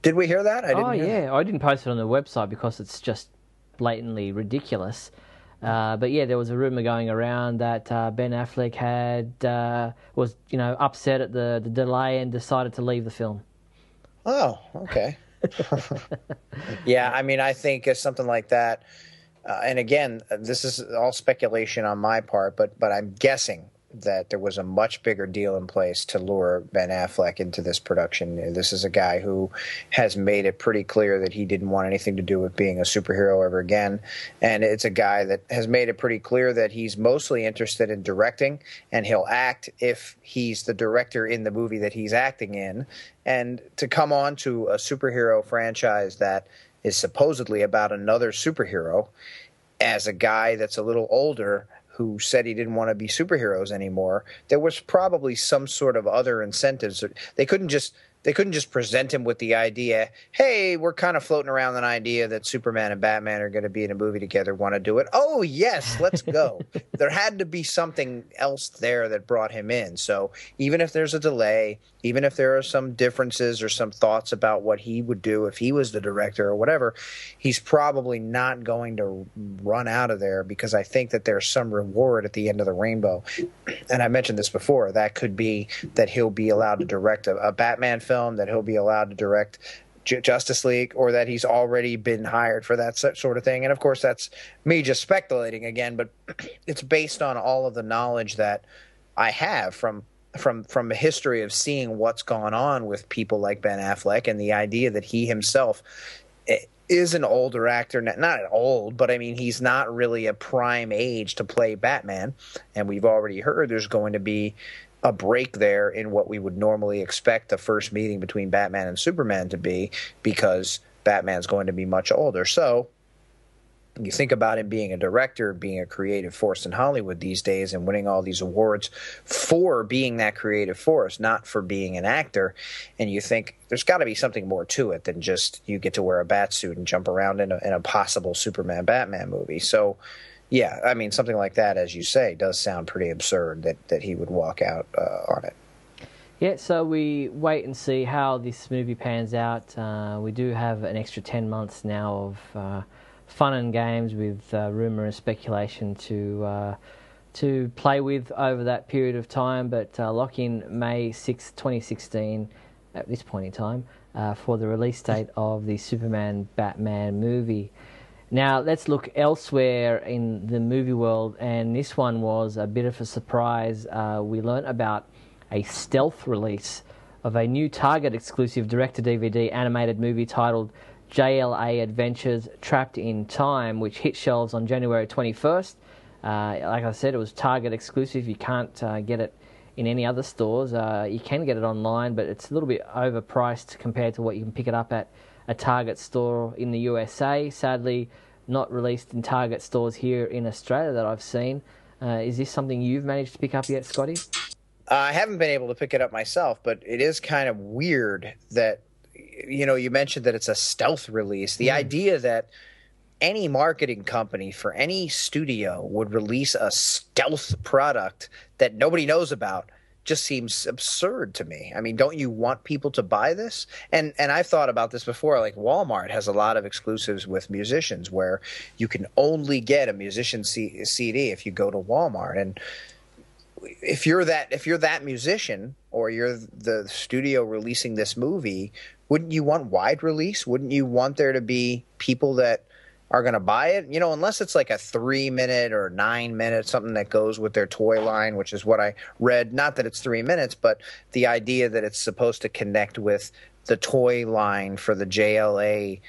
Did we hear that? I didn't post it on the website because it's just blatantly ridiculous. But yeah, there was a rumor going around that Ben Affleck was upset at the delay and decided to leave the film. Oh, okay. Yeah, I mean, I think something like that. And again, this is all speculation on my part, but I'm guessing that there was a much bigger deal in place to lure Ben Affleck into this production. This is a guy who has made it pretty clear that he didn't want anything to do with being a superhero ever again. And it's a guy that has made it pretty clear that he's mostly interested in directing, and he'll act if he's the director in the movie that he's acting in. And to come on to a superhero franchise that is supposedly about another superhero as a guy that's a little older who said he didn't want to be superheroes anymore, there was probably some sort of other incentives. They couldn't just present him with the idea, hey, we're kind of floating around an idea that Superman and Batman are going to be in a movie together. Want to do it? Oh, yes, let's go. There had to be something else there that brought him in. So even if there's a delay, even if there are some differences or some thoughts about what he would do if he was the director or whatever, he's probably not going to run out of there, because I think that there's some reward at the end of the rainbow. And I mentioned this before. That could be that he'll be allowed to direct a Batman film, that he'll be allowed to direct Justice League, or that he's already been hired for that sort of thing. And of course, that's me just speculating again, but it's based on all of the knowledge that I have from a history of seeing what's gone on with people like Ben Affleck, and the idea that he himself is an older actor, not old, but I mean, he's not really a prime age to play Batman. And we've already heard there's going to be a break there in what we would normally expect the first meeting between Batman and Superman to be, because Batman's going to be much older. So you think about him being a director, being a creative force in Hollywood these days, and winning all these awards for being that creative force, not for being an actor. And you think there's got to be something more to it than just you get to wear a bat suit and jump around in a possible Superman Batman movie. So yeah, I mean, something like that, as you say, does sound pretty absurd that he would walk out on it. Yeah, so we wait and see how this movie pans out. We do have an extra 10 months now of fun and games with rumour and speculation to play with over that period of time. But lock in May 6th, 2016, at this point in time, for the release date of the Superman Batman movie. Now, let's look elsewhere in the movie world, and this one was a bit of a surprise. We learnt about a stealth release of a new Target exclusive direct-to-DVD animated movie titled JLA Adventures Trapped in Time, which hit shelves on January 21st. Like I said, it was Target exclusive. You can't get it in any other stores. You can get it online, but it's a little bit overpriced compared to what you can pick it up at a Target store in the USA. Sadly, not released in Target stores here in Australia that I've seen. Is this something you've managed to pick up yet, Scotty? I haven't been able to pick it up myself, but it is kind of weird that, you mentioned that it's a stealth release. The idea that any marketing company for any studio would release a stealth product that nobody knows about just seems absurd to me. I mean, don't you want people to buy this? And I've thought about this before. Like, Walmart has a lot of exclusives with musicians where you can only get a musician CD if you go to Walmart. And if you're that musician or you're the studio releasing this movie, wouldn't you want wide release? Wouldn't you want there to be people that are going to buy it? Unless it's like a 3 minute or 9 minute, something that goes with their toy line, which is what I read. Not that it's 3 minutes, but the idea that it's supposed to connect with the toy line for the JLA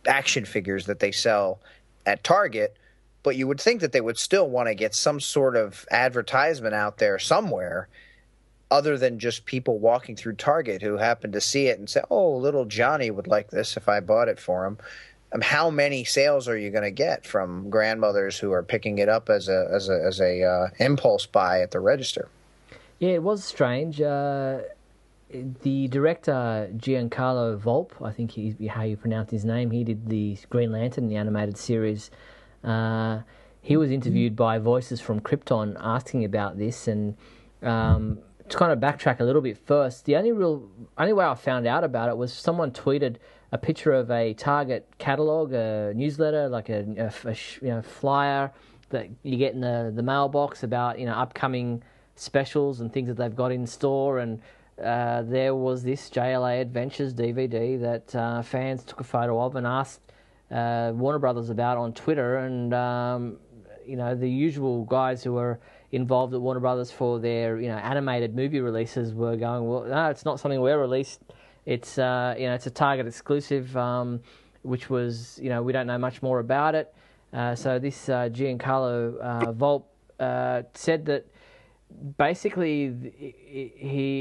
action figures that they sell at Target. But you would think that they would still want to get some sort of advertisement out there somewhere other than just people walking through Target who happen to see it and say, oh, little Johnny would like this if I bought it for him. How many sales are you going to get from grandmothers who are picking it up as a impulse buy at the register? Yeah, it was strange. The director, Giancarlo Volpe, I think how you pronounce his name, he did the Green Lantern, the animated series. He was interviewed by Voices from Krypton asking about this, and to kind of backtrack a little bit first, the only way I found out about it was someone tweeted a picture of a Target catalog, a newsletter, like a flyer that you get in the mailbox about upcoming specials and things that they've got in store, and there was this JLA Adventures DVD that fans took a photo of and asked Warner Brothers about on Twitter, and the usual guys who were involved at Warner Brothers for their animated movie releases were going, well, no, it's not something we're released. It's it's a Target exclusive, which was we don't know much more about it. So this Giancarlo Volpe said that basically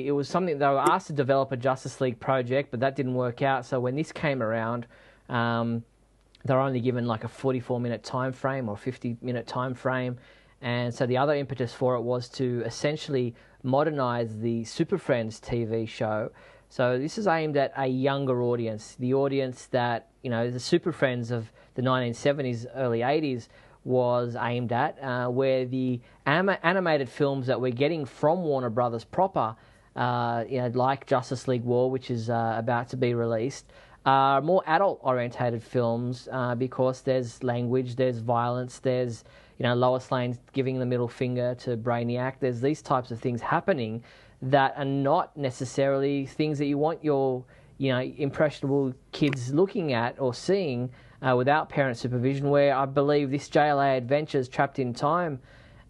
it was something they were asked to develop a Justice League project, but that didn't work out. So when this came around, they're only given like a 44-minute time frame or 50-minute time frame, and so the other impetus for it was to essentially modernize the Super Friends TV show. So this is aimed at a younger audience, the audience that the Super Friends of the 1970s, early 80s was aimed at, where the animated films that we're getting from Warner Brothers proper, like Justice League War, which is about to be released, are more adult-orientated films because there's language, there's violence, there's Lois Lane giving the middle finger to Brainiac. There's these types of things happening that are not necessarily things that you want your impressionable kids looking at or seeing without parent supervision, where I believe this JLA Adventures Trapped in Time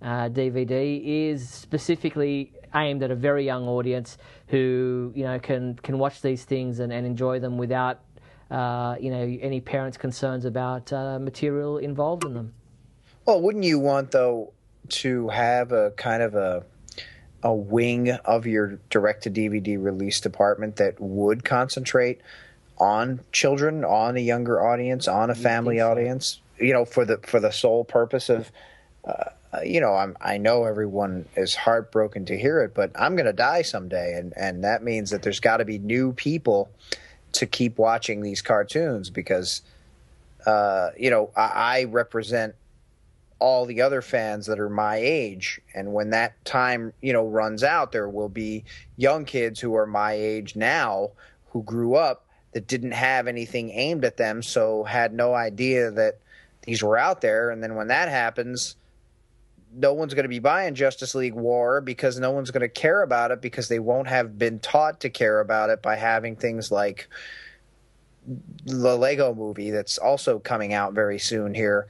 DVD is specifically aimed at a very young audience who can watch these things and enjoy them without any parents' concerns about material involved in them. Well, wouldn't you want though to have a kind of a wing of your direct-to-DVD release department that would concentrate on children, on a younger audience, on a family audience, for the sole purpose of, I know everyone is heartbroken to hear it, but I'm going to die someday, and that means that there's got to be new people to keep watching these cartoons because, I represent all the other fans that are my age, and when that time runs out, there will be young kids who are my age now who grew up that didn't have anything aimed at them, so had no idea that these were out there. And then when that happens, no one's going to be buying Justice League War because no one's going to care about it because they won't have been taught to care about it by having things like the Lego movie that's also coming out very soon here,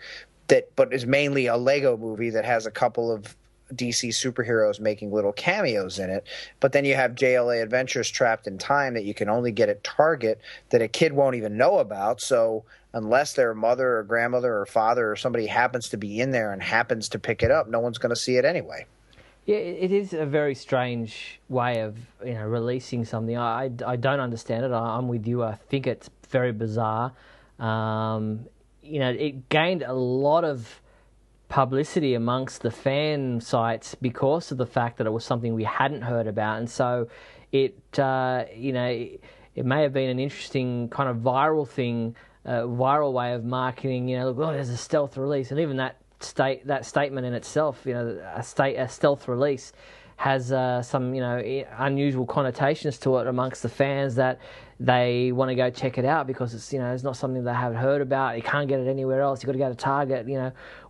but is mainly a Lego movie that has a couple of DC superheroes making little cameos in it. But then you have JLA Adventures Trapped in Time that you can only get at Target that a kid won't even know about. So unless their mother or grandmother or father or somebody happens to be in there and happens to pick it up, no one's going to see it anyway. Yeah, it is a very strange way of releasing something. I don't understand it. I'm with you. I think it's very bizarre. It gained a lot of publicity amongst the fan sites because of the fact that it was something we hadn't heard about, and so it may have been an interesting kind of viral thing, viral way of marketing. Look, there's a stealth release, and even that statement in itself, a stealth release, has some unusual connotations to it amongst the fans that they want to go check it out because it's not something they haven't heard about. You can't get it anywhere else. You've got to go to Target.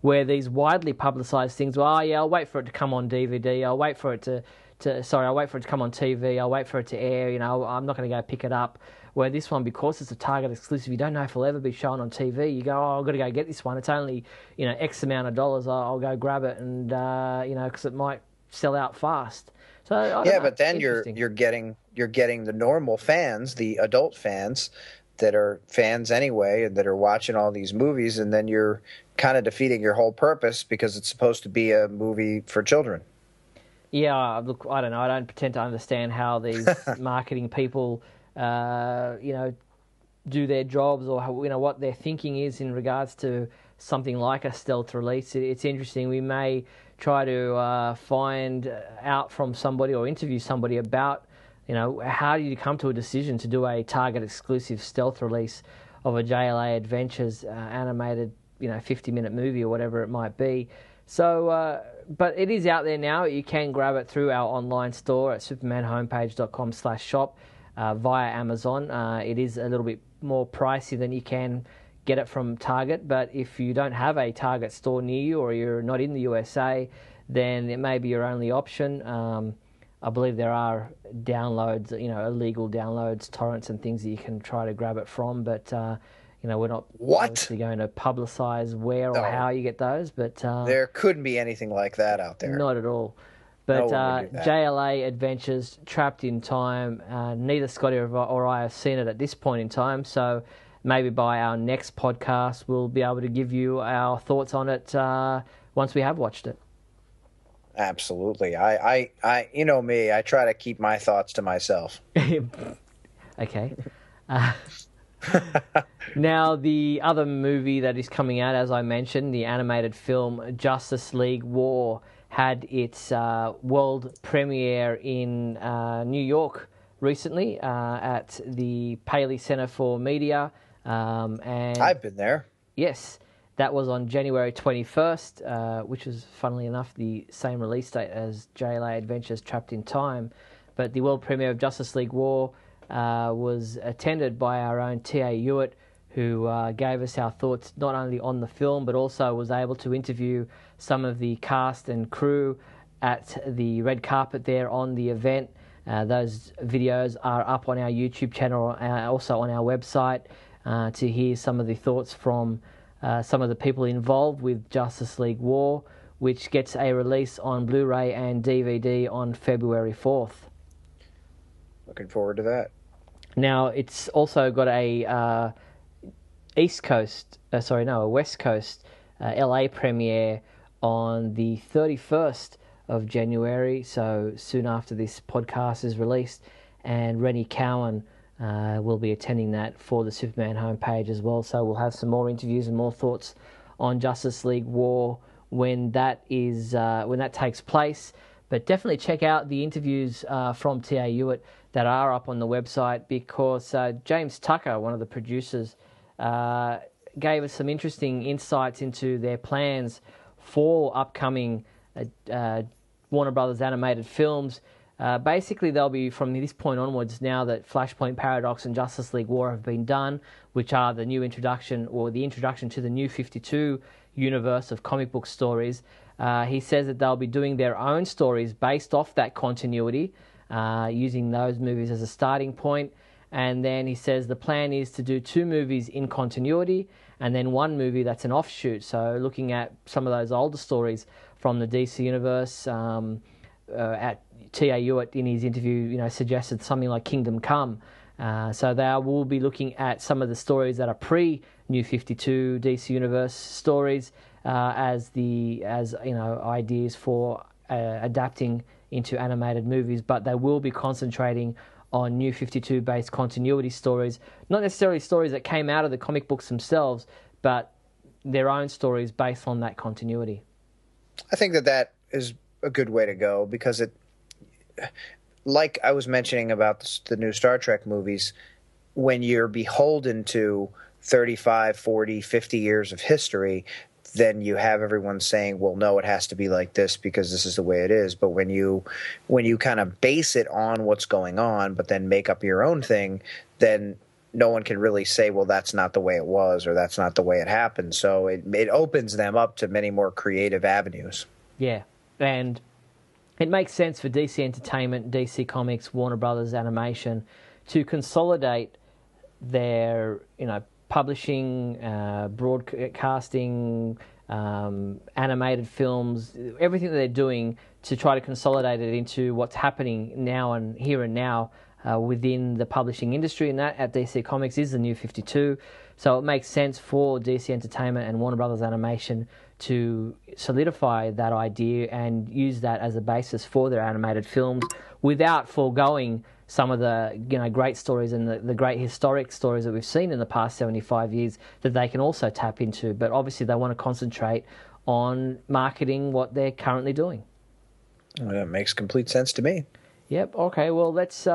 Where these widely publicised things. Well, I'll wait for it to come on DVD. I'll wait for it to come on TV. I'll wait for it to air. I'm not going to go pick it up. Where this one, because it's a Target exclusive, you don't know if it'll ever be shown on TV. You go, I've got to go get this one. It's only X amount of dollars. I'll go grab it, and because it might sell out fast. So I don't know, but then you're getting the normal fans, the adult fans that are fans anyway, and that are watching all these movies, and then you're kind of defeating your whole purpose because it's supposed to be a movie for children. Yeah, look, I don't know. I don't pretend to understand how these marketing people, do their jobs or what their thinking is in regards to something like a stealth release. It's interesting. We may try to find out from somebody or interview somebody about, how do you come to a decision to do a Target exclusive stealth release of a JLA Adventures animated, 50-minute movie or whatever it might be. So, but it is out there now. You can grab it through our online store at supermanhomepage.com/shop via Amazon. It is a little bit more pricey than you can get it from Target, but if you don't have a Target store near you or you're not in the USA, then it may be your only option. I believe there are downloads, illegal downloads, torrents and things that you can try to grab it from, but we're not obviously going to publicise where or how you get those. But there couldn't be anything like that out there. Not at all. But JLA Adventures, Trapped in Time, neither Scotty or I have seen it at this point in time, so maybe by our next podcast we'll be able to give you our thoughts on it once we have watched it. Absolutely. I you know me, I try to keep my thoughts to myself. Okay. Now, the other movie that is coming out, as I mentioned, the animated film Justice League War, had its world premiere in New York recently at the Paley Center for Media. And I've been there. Yes, that was on January 21st, which was, funnily enough, the same release date as JLA Adventures Trapped in Time. But the world premiere of Justice League War was attended by our own T.A. Hewitt, who gave us our thoughts not only on the film, but also was able to interview some of the cast and crew at the red carpet there on the event. Those videos are up on our YouTube channel, also on our website, to hear some of the thoughts from some of the people involved with Justice League War, which gets a release on Blu-ray and DVD on February 4th. Looking forward to that. Now, it's also got a West Coast LA premiere on the 31st of January, so soon after this podcast is released, and Rennie Cowan will be attending that for the Superman homepage as well, so we'll have some more interviews and more thoughts on Justice League War when that takes place. But definitely check out the interviews from T.A. Hewitt that are up on the website, because James Tucker, one of the producers, gave us some interesting insights into their plans for upcoming Warner Brothers animated films. Basically, they'll be, from this point onwards, now that Flashpoint Paradox and Justice League War have been done, which are the new introduction, or the introduction to the New 52 universe of comic book stories, he says that they'll be doing their own stories based off that continuity, using those movies as a starting point. And then he says the plan is to do 2 movies in continuity and then 1 movie that's an offshoot. So looking at some of those older stories from the DC universe, at T.A. Hewitt in his interview, suggested something like Kingdom Come. So they will be looking at some of the stories that are pre-New 52 DC Universe stories as ideas for adapting into animated movies, but they will be concentrating on New 52-based continuity stories, not necessarily stories that came out of the comic books themselves, but their own stories based on that continuity. I think that is a good way to go, because it, like I was mentioning about the new Star Trek movies, when you're beholden to 35, 40, 50 years of history, then you have everyone saying, well, no, it has to be like this because this is the way it is. But when you kind of base it on what's going on, but then make up your own thing, then no one can really say, well, that's not the way it was or that's not the way it happened. So it opens them up to many more creative avenues. Yeah, and it makes sense for DC Entertainment, DC Comics, Warner Brothers Animation to consolidate their, publishing, broadcasting, animated films, everything that they're doing to try to consolidate it into what's happening now and here and now within the publishing industry, and that at DC Comics is the New 52. So it makes sense for DC Entertainment and Warner Brothers Animation to solidify that idea and use that as a basis for their animated films without foregoing some of the great stories and the great historic stories that we've seen in the past 75 years that they can also tap into. But obviously they want to concentrate on marketing what they're currently doing. Well, that makes complete sense to me. Yep. Okay. Well, let's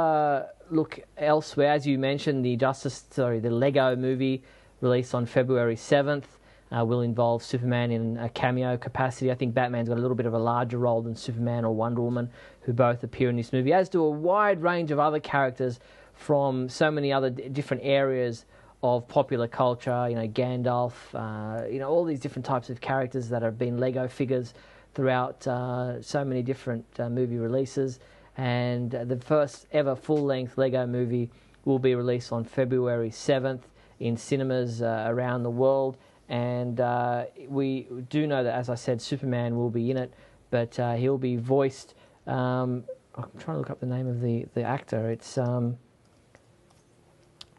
look elsewhere. As you mentioned, the Lego movie released on February 7th will involve Superman in a cameo capacity. I think Batman's got a little bit of a larger role than Superman or Wonder Woman, who both appear in this movie, as do a wide range of other characters from so many other different areas of popular culture. Gandalf, all these different types of characters that have been Lego figures throughout so many different movie releases. And the first ever full-length Lego movie will be released on February 7th in cinemas around the world. And we do know that, as I said, Superman will be in it, but he'll be voiced... I'm trying to look up the name of the actor. It's... the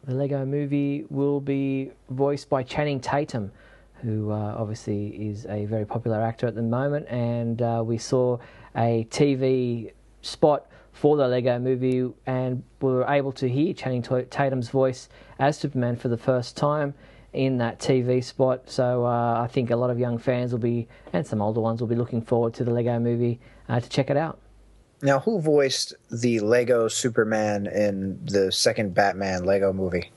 Lego movie will be voiced by Channing Tatum, who obviously is a very popular actor at the moment. And we saw a TV spot for the Lego movie, and we were able to hear Channing Tatum's voice as Superman for the first time in that TV spot. So I think a lot of young fans will be, and some older ones will be, looking forward to the Lego movie to check it out. Now, who voiced the Lego Superman in the second Batman Lego movie?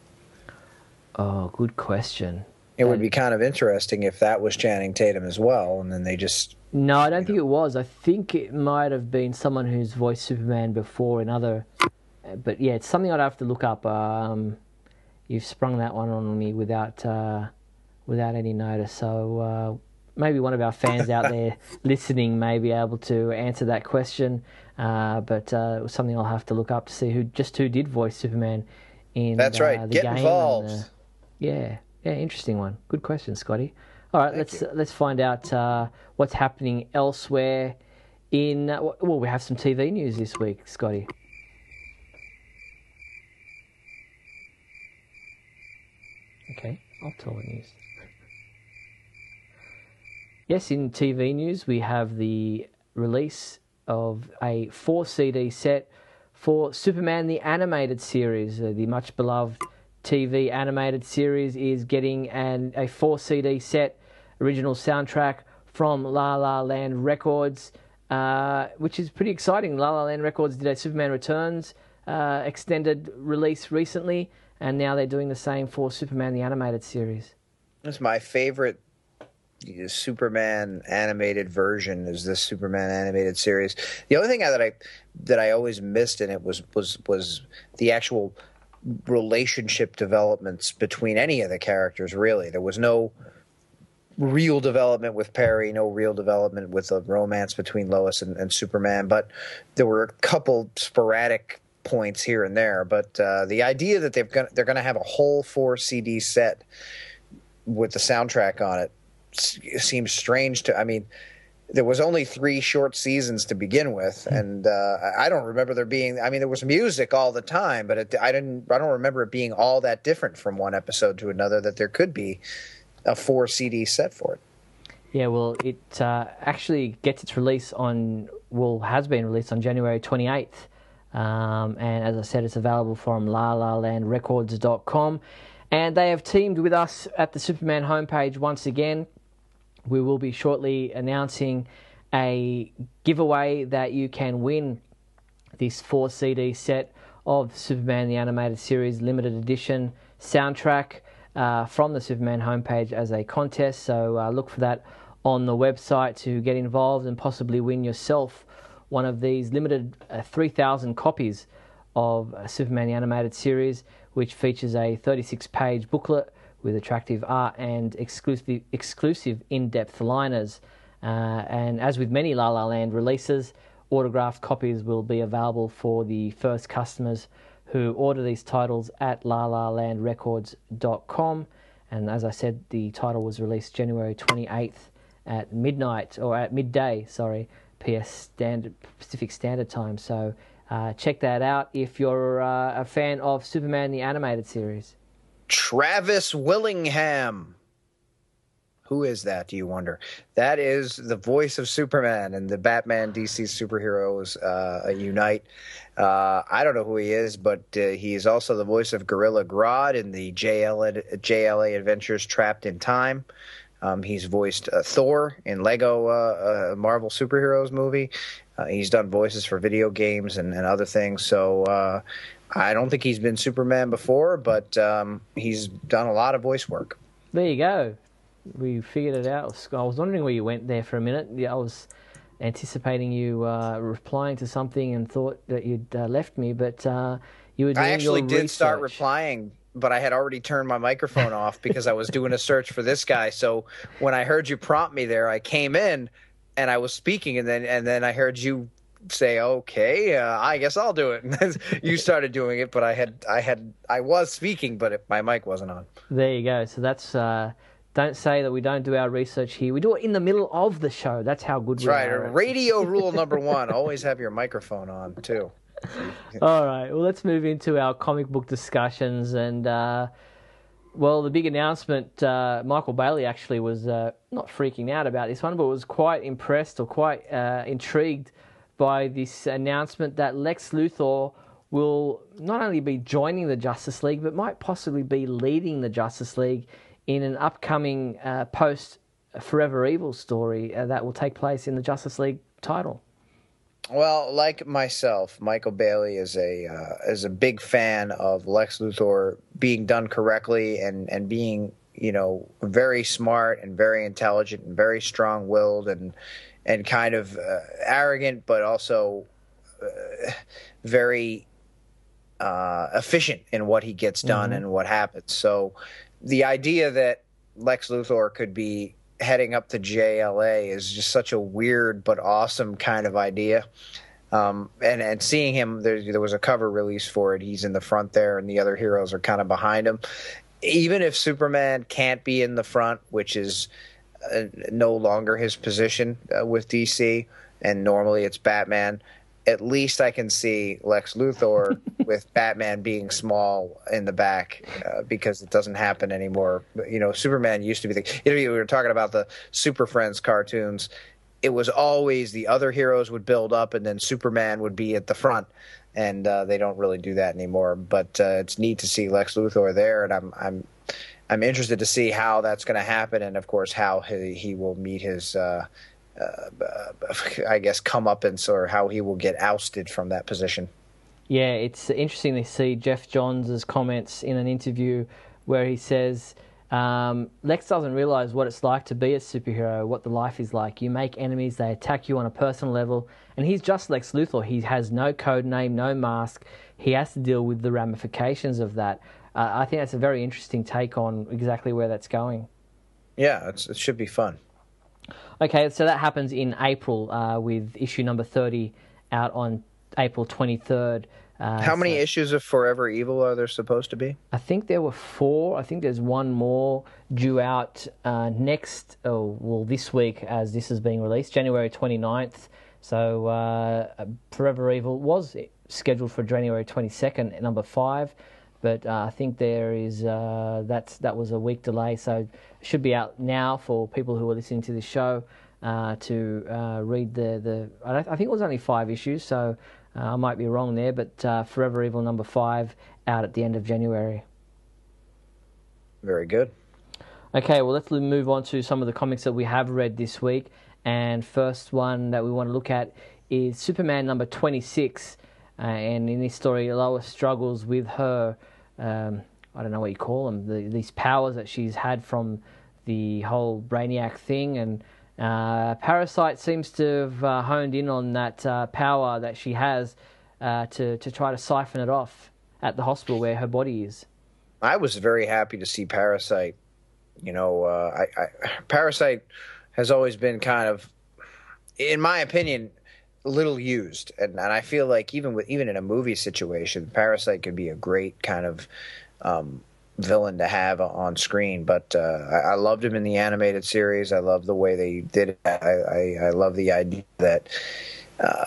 Oh, good question. It would be kind of interesting if that was Channing Tatum as well, and then they just... No, I don't think it was. I think it might have been someone who's voiced Superman before in other... But yeah, it's something I'd have to look up. You've sprung that one on me without any notice. So maybe one of our fans out there listening may be able to answer that question. But it was something I'll have to look up to see who did voice Superman in That's right. the Get game. involved. Yeah, interesting one. Good question, Scotty. All right, let's find out what's happening elsewhere. We have some TV news this week, Scotty. Okay, I'll tell the news. Yes, in TV news, we have the release of a 4-CD set for Superman the Animated Series. The much beloved TV animated series is getting a 4-CD set, original soundtrack from La La Land Records, which is pretty exciting. La La Land Records did a Superman Returns extended release recently, and now they're doing the same for Superman the Animated Series. That's my favorite Superman animated version, is this Superman animated series. The only thing that I always missed in it was the actual relationship developments between any of the characters, really. There was no real development with Perry, no real development with the romance between Lois and Superman, but there were a couple sporadic points here and there. But the idea that they're going to have a whole 4-CD set with the soundtrack on it seems strange to... I mean, there was only 3 short seasons to begin with, and I don't remember there being... I mean, there was music all the time, but I don't remember it being all that different from one episode to another, that there could be a 4-CD set for it. Yeah, well, it actually gets its release has been released on January 28th. And as I said, it's available from lalalandrecords.com. And they have teamed with us at the Superman homepage once again. We will be shortly announcing a giveaway that you can win this 4-CD set of Superman the Animated Series limited edition soundtrack. from the Superman homepage as a contest. So look for that on the website to get involved and possibly win yourself one of these limited 3,000 copies of Superman the Animated Series, which features a 36-page booklet with attractive art and exclusive in-depth liners. And as with many La La Land releases, autographed copies will be available for the first customers who order these titles at lalalandrecords.com. And as I said, the title was released January 28th at midday, Pacific Standard Time. So check that out if you're a fan of Superman the Animated Series. Travis Willingham. Who is that, do you wonder? That is the voice of Superman and the Batman DC superheroes unite. I don't know who he is, but he is also the voice of Gorilla Grodd in the JLA Adventures Trapped in Time. He's voiced Thor in Lego Marvel Superheroes movie. He's done voices for video games and other things. So I don't think he's been Superman before, but he's done a lot of voice work. There you go. We figured it out. I was wondering where you went there for a minute. Yeah, I was anticipating you replying to something and thought that you'd left me, but you were doing I actually your did research. Start replying, but I had already turned my microphone off because I was doing a search for this guy. So when I heard you prompt me there, I came in and I was speaking, and then I heard you say, "Okay, I guess I'll do it." And you started doing it, but I was speaking, but my mic wasn't on. There you go. So that's. Don't say that we don't do our research here. We do it in the middle of the show. That's how good we are. That's right. Radio rule number 1, always have your microphone on, too. All right. Well, let's move into our comic book discussions. And, the big announcement, Michael Bailey actually was not freaking out about this one, but was quite impressed or quite intrigued by this announcement that Lex Luthor will not only be joining the Justice League, but might possibly be leading the Justice League in an upcoming post-Forever Evil story that will take place in the Justice League title. Well, like myself, Michael Bailey is a big fan of Lex Luthor being done correctly and being, very smart and very intelligent and very strong-willed and kind of arrogant, but also very efficient in what he gets done and what happens. So the idea that Lex Luthor could be heading up to JLA is just such a weird but awesome kind of idea. And seeing him, there was a cover release for it. He's in the front there, and the other heroes are kind of behind him. Even if Superman can't be in the front, which is no longer his position with DC, and normally it's Batman, at least I can see Lex Luthor with Batman being small in the back because it doesn't happen anymore. Superman used to be we were talking about the Super Friends cartoons. It was always the other heroes would build up and then Superman would be at the front, and they don't really do that anymore. But it's neat to see Lex Luthor there, and I'm interested to see how that's going to happen, and of course how he will meet his. I guess comeuppance, or how he will get ousted from that position. Yeah, it's interesting to see Jeff Johns' comments in an interview where he says, Lex doesn't realise what it's like to be a superhero, what the life is like. You make enemies, they attack you on a personal level, and he's just Lex Luthor. He has no code name, no mask. He has to deal with the ramifications of that. I think that's a very interesting take on exactly where that's going. Yeah, it should be fun. Okay, so that happens in April with issue number 30 out on April 23rd. How many issues of Forever Evil are there supposed to be? I think there were 4. I think there's one more due out this week as this is being released, January 29th. So Forever Evil was scheduled for January 22nd, number 5. But I think there is that was a week delay, so it should be out now for people who are listening to this show to read the. I think it was only 5 issues, so I might be wrong there. But Forever Evil number 5 out at the end of January. Very good. Okay, well, let's move on to some of the comics that we have read this week. And first one that we want to look at is Superman number 26. And in this story, Lois struggles with her I don't know what you call them, these powers that she's had from the whole Brainiac thing, and Parasite seems to have honed in on that power that she has to try to siphon it off at the hospital where her body is. I was very happy to see Parasite. Parasite has always been kind of, in my opinion, little used, and I feel like even in a movie situation, Parasite could be a great kind of villain to have on screen. But I loved him in the animated series. I love the way they did it. I love the idea that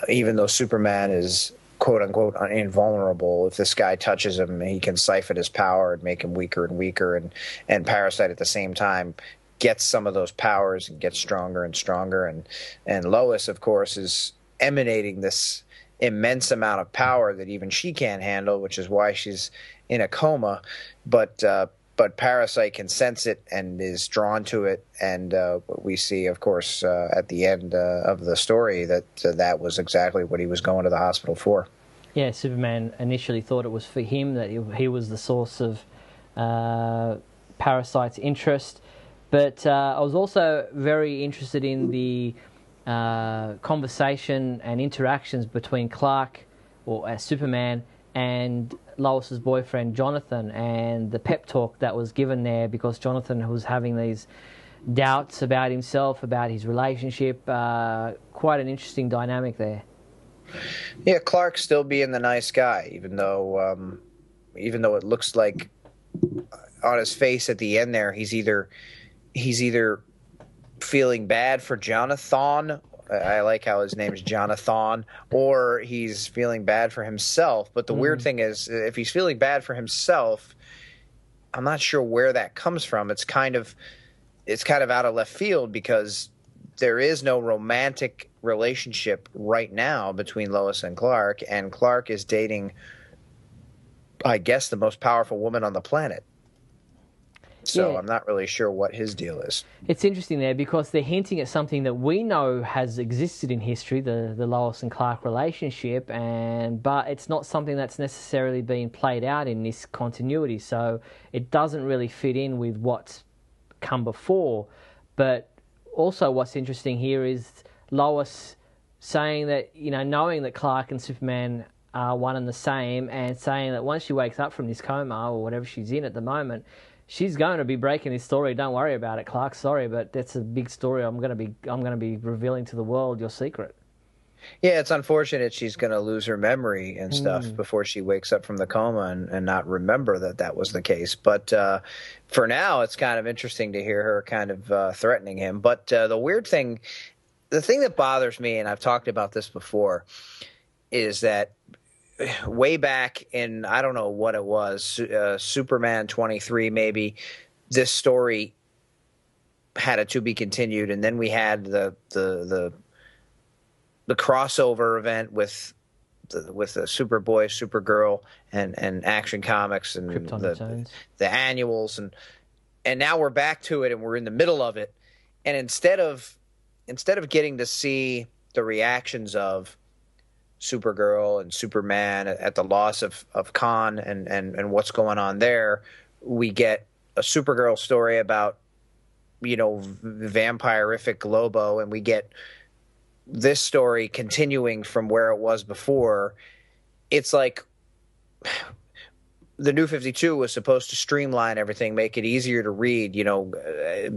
even though Superman is quote unquote invulnerable, if this guy touches him, he can siphon his power and make him weaker and weaker. And Parasite at the same time gets some of those powers and gets stronger and stronger. And Lois, of course, is emanating this immense amount of power that even she can't handle, which is why she's in a coma. But Parasite can sense it and is drawn to it, and we see, of course, at the end of the story that that was exactly what he was going to the hospital for. Yeah, Superman initially thought it was for him, that he was the source of Parasite's interest. But I was also very interested in the conversation and interactions between Clark, or Superman, and Lois's boyfriend Jonathan, and the pep talk that was given there, because Jonathan was having these doubts about himself, about his relationship. Quite an interesting dynamic there. Yeah, Clark still being the nice guy, even though it looks like on his face at the end there, he's either feeling bad for Jonathan. I like how his name is Jonathan, or he's feeling bad for himself. But the weird thing is, if he's feeling bad for himself, I'm not sure where that comes from. It's kind of out of left field, because there is no romantic relationship right now between Lois and Clark is dating, I guess, the most powerful woman on the planet. So yeah. I'm not really sure what his deal is. It's interesting there, because they're hinting at something that we know has existed in history, the Lois and Clark relationship, but it's not something that's necessarily been played out in this continuity. So it doesn't really fit in with what's come before. But also what's interesting here is Lois saying that, knowing that Clark and Superman are one and the same, and saying that once she wakes up from this coma or whatever she's in at the moment, she's going to be breaking this story. Don't worry about it, Clark. Sorry, but that's a big story. I'm going to be revealing to the world your secret. Yeah, it's unfortunate she's going to lose her memory and stuff before she wakes up from the coma and not remember that was the case. But for now, it's kind of interesting to hear her kind of threatening him. But the thing that bothers me, and I've talked about this before, is that way back in, I don't know what it was, Superman 23 maybe, this story had a to be continued, and then we had the crossover event with the Superboy, Supergirl, and Action Comics, and the annuals, and now we're back to it, and we're in the middle of it, and instead of getting to see the reactions of Supergirl and Superman at the loss of Khan and what's going on there, we get a Supergirl story about, vampirific Lobo, and we get this story continuing from where it was before. It's like the New 52 was supposed to streamline everything, make it easier to read,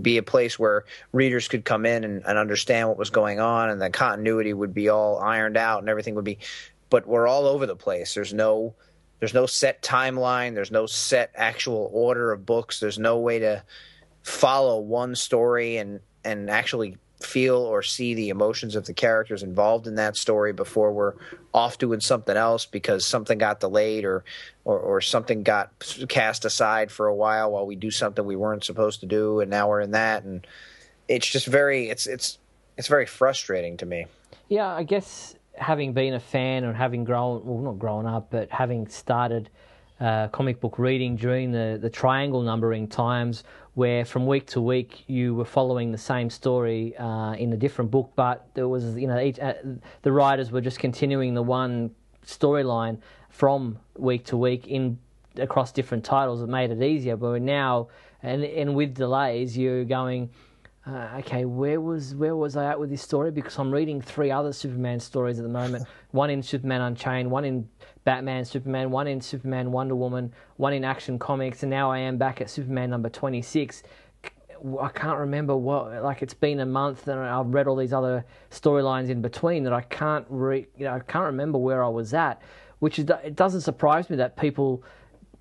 be a place where readers could come in and understand what was going on, and the continuity would be all ironed out and everything would be, but we're all over the place. There's no set timeline. There's no set actual order of books. There's no way to follow one story and actually feel or see the emotions of the characters involved in that story before we're off doing something else because something got delayed or something got cast aside for a while we do something we weren't supposed to do, and now we're in that, and it's just it's very frustrating to me. Yeah, I guess having been a fan and having not grown up, but having started comic book reading during the triangle numbering times, where from week to week you were following the same story in a different book, but there was the writers were just continuing the one storyline from week to week in across different titles, it made it easier. But now, and with delays, you're going, okay, where was I at with this story? Because I'm reading 3 other Superman stories at the moment. One in Superman Unchained, one in Batman Superman, one in Superman Wonder Woman, one in Action Comics, and now I am back at Superman number 26. I can't remember what. Like, it's been a month, and I've read all these other storylines in between that I can't I can't remember where I was at. Which it doesn't surprise me that people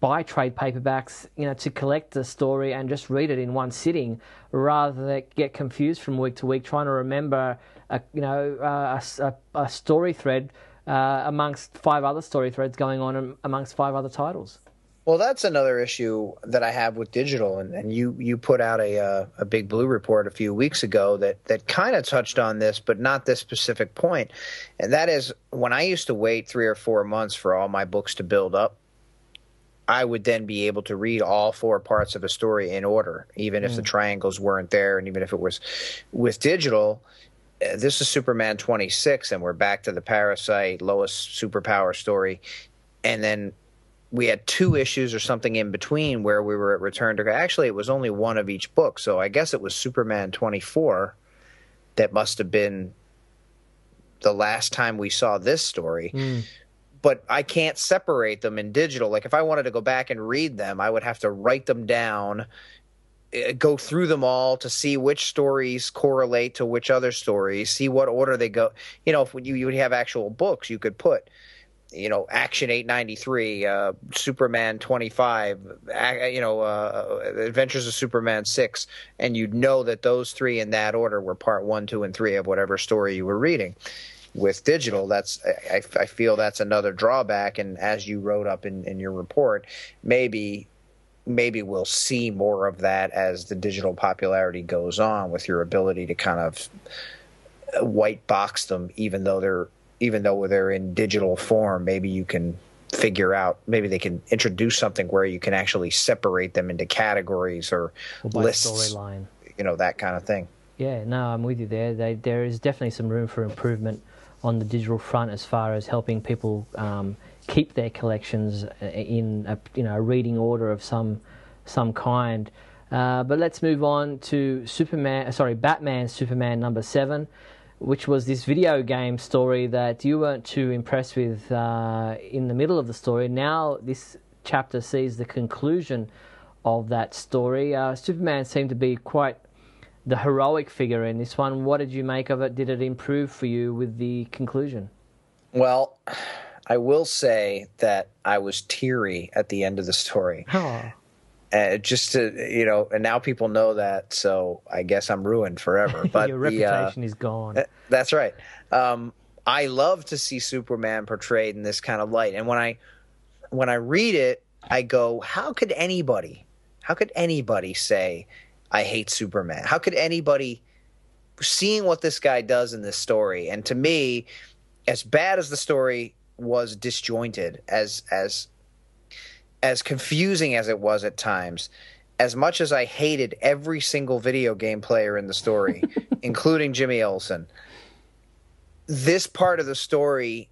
buy trade paperbacks, to collect the story and just read it in one sitting, rather than get confused from week to week trying to remember a story thread amongst 5 other story threads going on amongst 5 other titles. Well, that's another issue that I have with digital, and you put out a Big Blue report a few weeks ago that kind of touched on this, but not this specific point. And that is, when I used to wait 3 or 4 months for all my books to build up, I would then be able to read all 4 parts of a story in order, even if the triangles weren't there, and even if it was with digital. This is Superman 26, and we're back to the Parasite Lois superpower story, and then we had 2 issues or something in between where we were at Return to... Actually, it was only 1 of each book, so I guess it was Superman 24 that must have been the last time we saw this story. But I can't separate them in digital. Like, if I wanted to go back and read them, I would have to write them down, go through them all to see which stories correlate to which other stories, see what order they go. If you would have actual books, you could put... Action 893, Superman 25, Adventures of Superman 6, and you'd know that those 3 in that order were part 1, 2, and 3 of whatever story you were reading. With digital, I feel that's another drawback, and as you wrote up in your report, maybe we'll see more of that as the digital popularity goes on, with your ability to kind of white box them, even though they're in digital form. Maybe you can figure out, maybe they can introduce something where you can actually separate them into categories or lists, storyline, that kind of thing. Yeah, no, I'm with you there. There is definitely some room for improvement on the digital front as far as helping people keep their collections in a reading order of some kind. But let's move on to Batman Superman number 7. Which was this video game story that you weren't too impressed with in the middle of the story. Now this chapter sees the conclusion of that story. Superman seemed to be quite the heroic figure in this one. What did you make of it? Did it improve for you with the conclusion? Well, I will say that I was teary at the end of the story. Oh. Just to, and now people know that, so I guess I'm ruined forever. But your reputation is gone. That's right. I love to see Superman portrayed in this kind of light. And when I read it, I go, how could anybody say, I hate Superman? How could anybody, seeing what this guy does in this story, and to me, as bad as the story was disjointed, as confusing as it was at times, as much as I hated every single video game player in the story, including Jimmy Olsen, this part of the story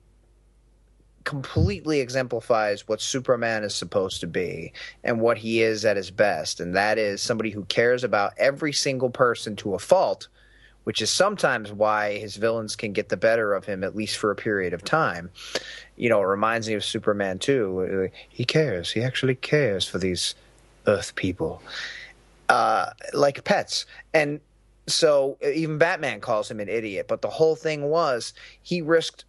completely exemplifies what Superman is supposed to be and what he is at his best, and that is somebody who cares about every single person to a fault, which is sometimes why his villains can get the better of him, at least for a period of time. It reminds me of Superman 2. He cares. He actually cares for these Earth people, like pets. And so even Batman calls him an idiot. But the whole thing was he risked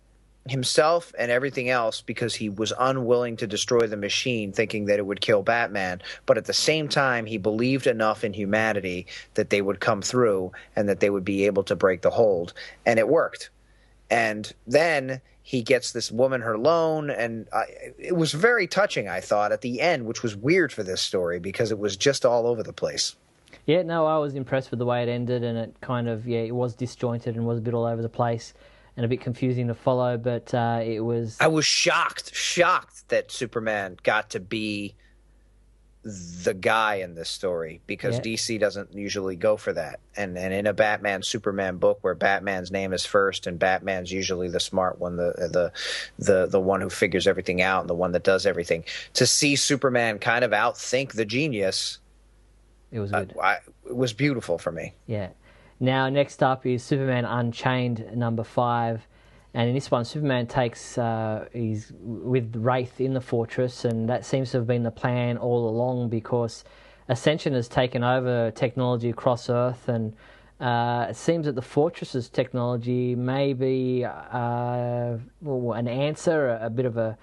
himself and everything else because he was unwilling to destroy the machine, thinking that it would kill Batman. But at the same time, he believed enough in humanity that they would come through and that they would be able to break the hold. And it worked. And then he gets this woman her loan, and it was very touching, I thought, at the end, which was weird for this story because it was just all over the place. Yeah, no, I was impressed with the way it ended, and it kind of, it was disjointed and was a bit all over the place and a bit confusing to follow, but it was... I was shocked that Superman got to be the guy in this story, because Yeah. DC doesn't usually go for that. And in a Batman Superman book where Batman's name is first and Batman's usually the smart one, the one who figures everything out and the one that does everything, to see Superman kind of outthink the genius, It was good. it was beautiful for me. Yeah. Now, next up is Superman Unchained, number 5. And in this one, Superman he's with Wraith in the fortress, and that seems to have been the plan all along, because Ascension has taken over technology across Earth, and it seems that the fortress's technology may be an answer, a bit of a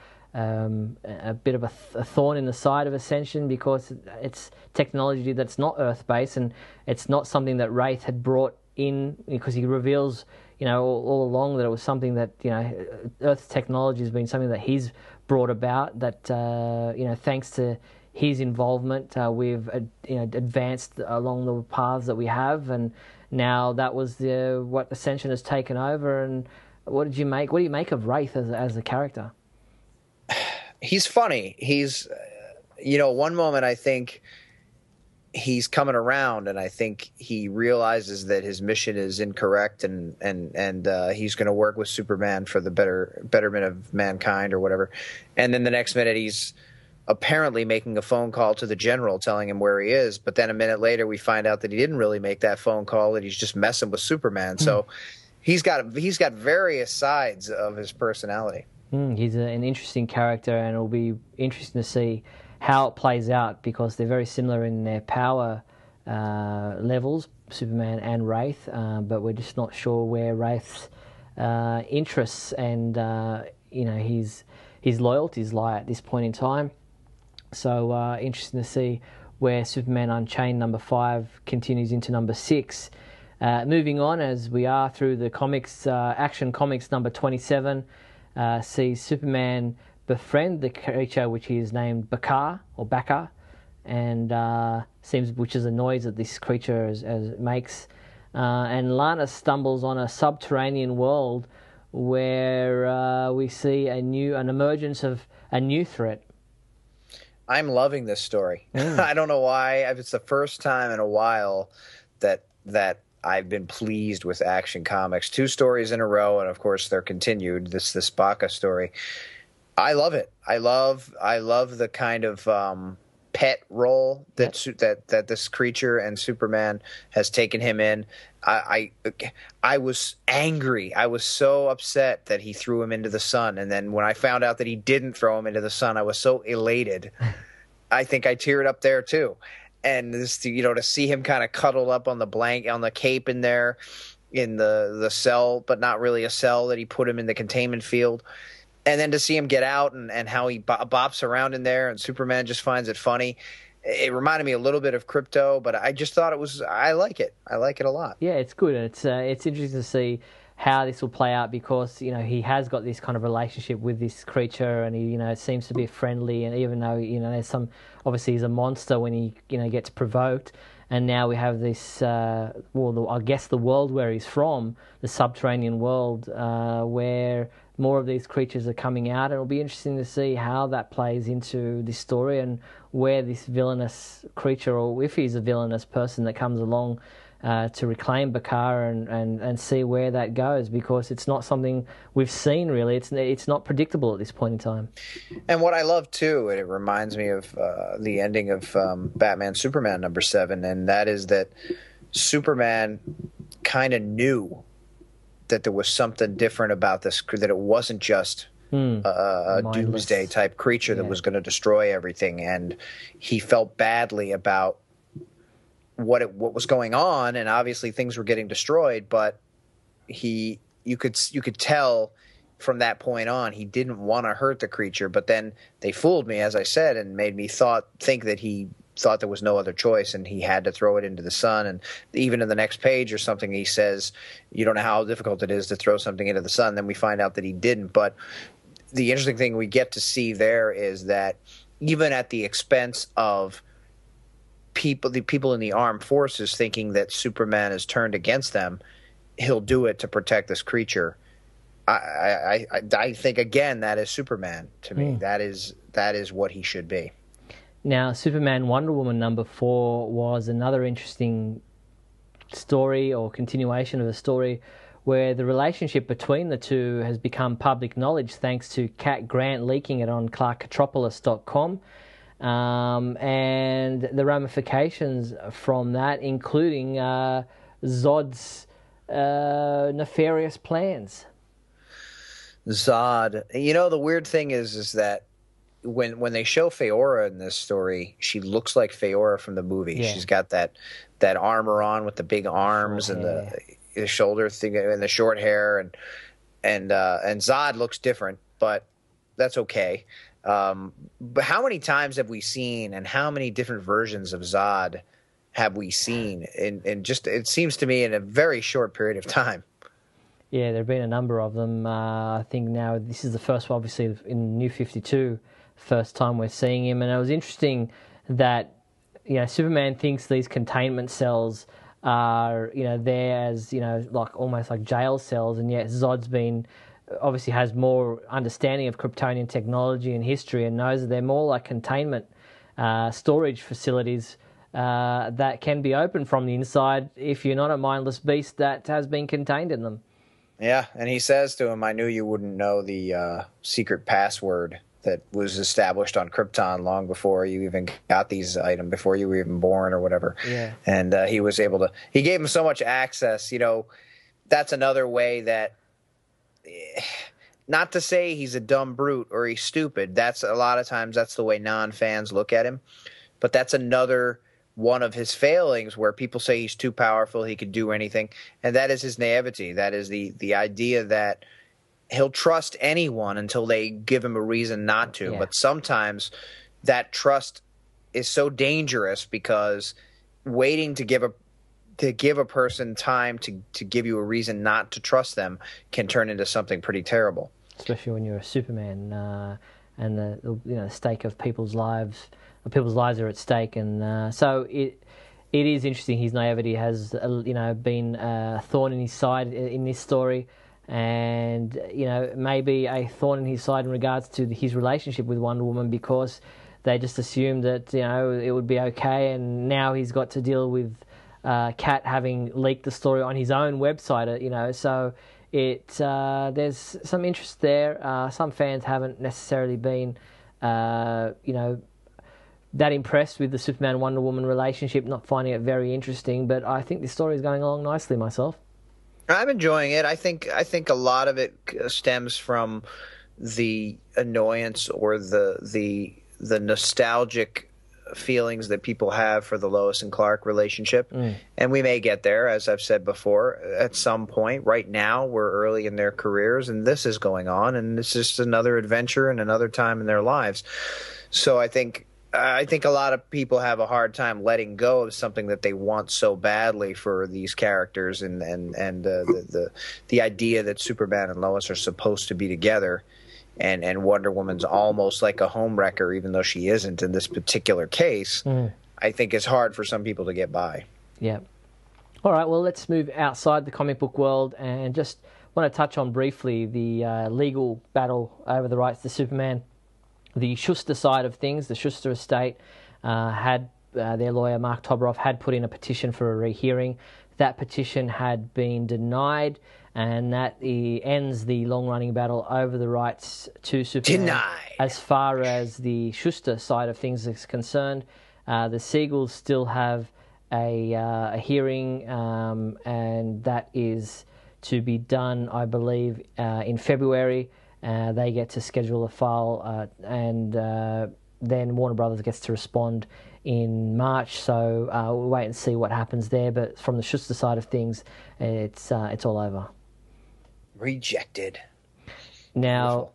thorn in the side of Ascension, because it's technology that's not Earth-based, and it's not something that Wraith had brought in, because he reveals, all along that it was something that, Earth's technology has been something that he's brought about, that, thanks to his involvement, we've, advanced along the paths that we have, and now that was what Ascension has taken over. And what do you make of Wraith as a character? He's funny. He's, one moment I think he's coming around, and I think he realizes that his mission is incorrect, and he's going to work with Superman for the betterment of mankind or whatever. And then the next minute he's apparently making a phone call to the general telling him where he is, but then a minute later we find out that he didn't really make that phone call, that he's just messing with Superman. So he's got various sides of his personality. He's an interesting character, and it'll be interesting to see how it plays out, because they're very similar in their power levels, Superman and Wraith, but we're just not sure where Wraith's interests and his loyalties lie at this point in time. So interesting to see where Superman Unchained number 5 continues into number 6. Moving on, as we are through the comics, Action Comics number 27 sees Superman befriend the creature which he is named Bakar, and which is a noise that this creature as it makes. And Lana stumbles on a subterranean world where we see an emergence of a new threat. I'm loving this story. I don't know why. It's the first time in a while that I've been pleased with Action Comics. 2 stories in a row, and of course they're continued. This Baka story. I love it. I love the kind of pet role that this creature and Superman has taken him in. I was angry. I was so upset that he threw him into the sun, and then when I found out that he didn't throw him into the sun, I was so elated. I think I teared up there too. And this, to see him kind of cuddled up on the cape in there, in the cell, but not really a cell, that he put him in the containment field. And then to see him get out and how he bops around in there, and Superman just finds it funny. It reminded me a little bit of Krypto, but I just thought I like it. I like it a lot. Yeah, it's good. And it's interesting to see how this will play out, because, he has got this kind of relationship with this creature, and he, seems to be friendly. And even though, there's obviously he's a monster when he, gets provoked. And now we have this, I guess the world where he's from, the subterranean world, where more of these creatures are coming out. And it'll be interesting to see how that plays into this story, and where this villainous creature, or if he's a villainous person that comes along to reclaim Bakar, and see where that goes, because it's not something we've seen really. It's not predictable at this point in time. And what I love too, and it reminds me of the ending of Batman Superman number 7, and that is that Superman kind of knew that there was something different about this, that it wasn't just a doomsday type creature that was going to destroy everything, and he felt badly about what was going on, and obviously things were getting destroyed, but you could tell from that point on he didn't want to hurt the creature. But then they fooled me, as I said, and made me think that he thought there was no other choice, and he had to throw it into the sun. And even in the next page or something, he says, you don't know how difficult it is to throw something into the sun. Then we find out that he didn't. But the interesting thing we get to see there is that even at the expense of the people in the armed forces thinking that Superman has turned against them, he'll do it to protect this creature. I think, again, that is Superman to me. That is what he should be. Now, Superman Wonder Woman #4 was another interesting story or continuation of a story where the relationship between the two has become public knowledge thanks to Cat Grant leaking it on ClarkCatropolis.com. And the ramifications from that, including Zod's nefarious plans. Zod. You know, the weird thing is that when they show Feora in this story, she looks like Feora from the movie. Yeah. She's got that armor on with the big arms and the shoulder thing and the short hair, and Zod looks different, but that's okay. But how many times have we seen, and how many different versions of Zod have we seen in just, it seems to me, in a very short period of time? Yeah, there have been a number of them. I think now this is the first one, obviously, in New 52, first time we're seeing him. And it was interesting that, Superman thinks these containment cells are, there as, like almost like jail cells, and yet Zod's obviously has more understanding of Kryptonian technology and history and knows that they're more like containment storage facilities that can be opened from the inside if you're not a mindless beast that has been contained in them. Yeah, and he says to him, I knew you wouldn't know the secret password that was established on Krypton long before you even got these items, before you were even born or whatever. Yeah. And he was able to, he gave him so much access. That's another way that, not to say he's a dumb brute or he's stupid. That's a lot of times that's the way non-fans look at him. But that's another one of his failings where people say he's too powerful, he could do anything. And that is his naivety. That is the idea that he'll trust anyone until they give him a reason not to. Yeah. But sometimes that trust is so dangerous because waiting to give a person time to give you a reason not to trust them can turn into something pretty terrible. Especially when you're a Superman and the stake of people's lives. People's lives are at stake, and so it is interesting. His naivety has, been a thorn in his side in this story, and maybe a thorn in his side in regards to his relationship with Wonder Woman, because they just assumed that it would be okay, and now he's got to deal with Cat having leaked the story on his own website. So there's some interest there. Some fans haven't necessarily been, that impressed with the Superman-Wonder Woman relationship, not finding it very interesting, but I think this story is going along nicely myself. I'm enjoying it. I think a lot of it stems from the annoyance or the nostalgic feelings that people have for the Lois and Clark relationship. And we may get there, as I've said before, at some point. Right now, we're early in their careers, and this is going on, and it's just another adventure and another time in their lives. So I think a lot of people have a hard time letting go of something that they want so badly for these characters, and the idea that Superman and Lois are supposed to be together, and Wonder Woman's almost like a homewrecker, even though she isn't in this particular case. I think it's hard for some people to get by. Yeah. All right, well, let's move outside the comic book world and just want to touch on briefly the legal battle over the rights to Superman. The Schuster side of things, the Schuster estate, had their lawyer, Mark Toboroff, had put in a petition for a rehearing. That petition had been denied, and that ends the long-running battle over the rights to Superman. Denied. As far as the Schuster side of things is concerned, the Siegels still have a hearing, and that is to be done, I believe, in February. They get to schedule a file, and then Warner Brothers gets to respond in March. So we'll wait and see what happens there. But from the Schuster side of things, it's all over. Rejected. Now,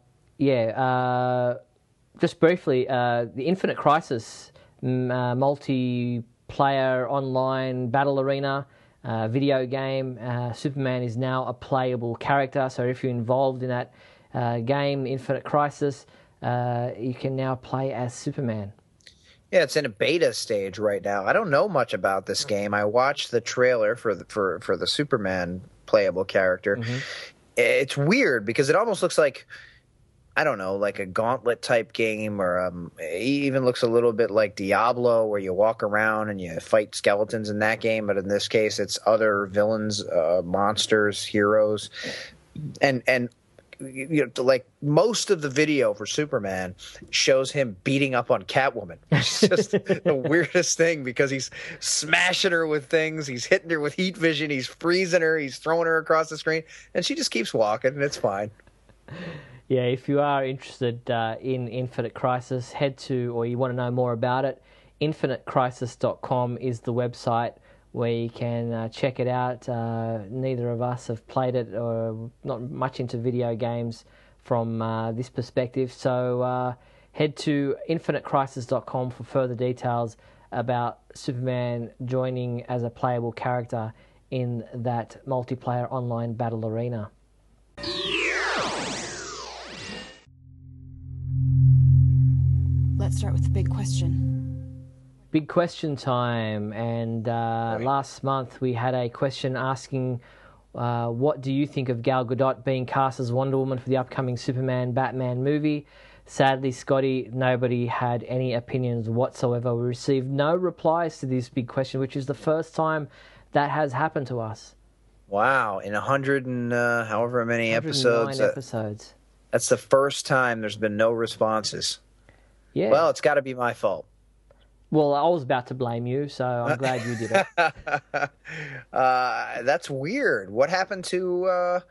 just briefly, the Infinite Crisis multiplayer online battle arena video game. Superman is now a playable character. So if you're involved in that game, Infinite Crisis, you can now play as Superman. Yeah, it's in a beta stage right now. I don't know much about this game. I watched the trailer for the Superman playable character. It's weird because it almost looks like I don't know, like a gauntlet type game, or it even looks a little bit like Diablo, where you walk around and you fight skeletons in that game. But in this case, it's other villains, monsters, heroes, and like most of the video for Superman shows him beating up on Catwoman. It's just the weirdest thing because he's smashing her with things, he's hitting her with heat vision, he's freezing her, he's throwing her across the screen, and she just keeps walking, and it's fine. Yeah, if you are interested in Infinite Crisis, head to, or you want to know more about it, infinitecrisis.com is the website where you can check it out. Neither of us have played it or not much into video games from this perspective. So head to infinitecrisis.com for further details about Superman joining as a playable character in that multiplayer online battle arena. Let's start with the big question. Big question time, and last month we had a question asking what do you think of Gal Gadot being cast as Wonder Woman for the upcoming Superman Batman movie? Sadly, Scotty, nobody had any opinions whatsoever. We received no replies to this big question, which is the first time that has happened to us. Wow, in 100 and however many episodes. Episodes. That's the first time there's been no responses. Yeah. Well, it's got to be my fault. Well, I was about to blame you, so I'm glad you did it. That's weird. What happened to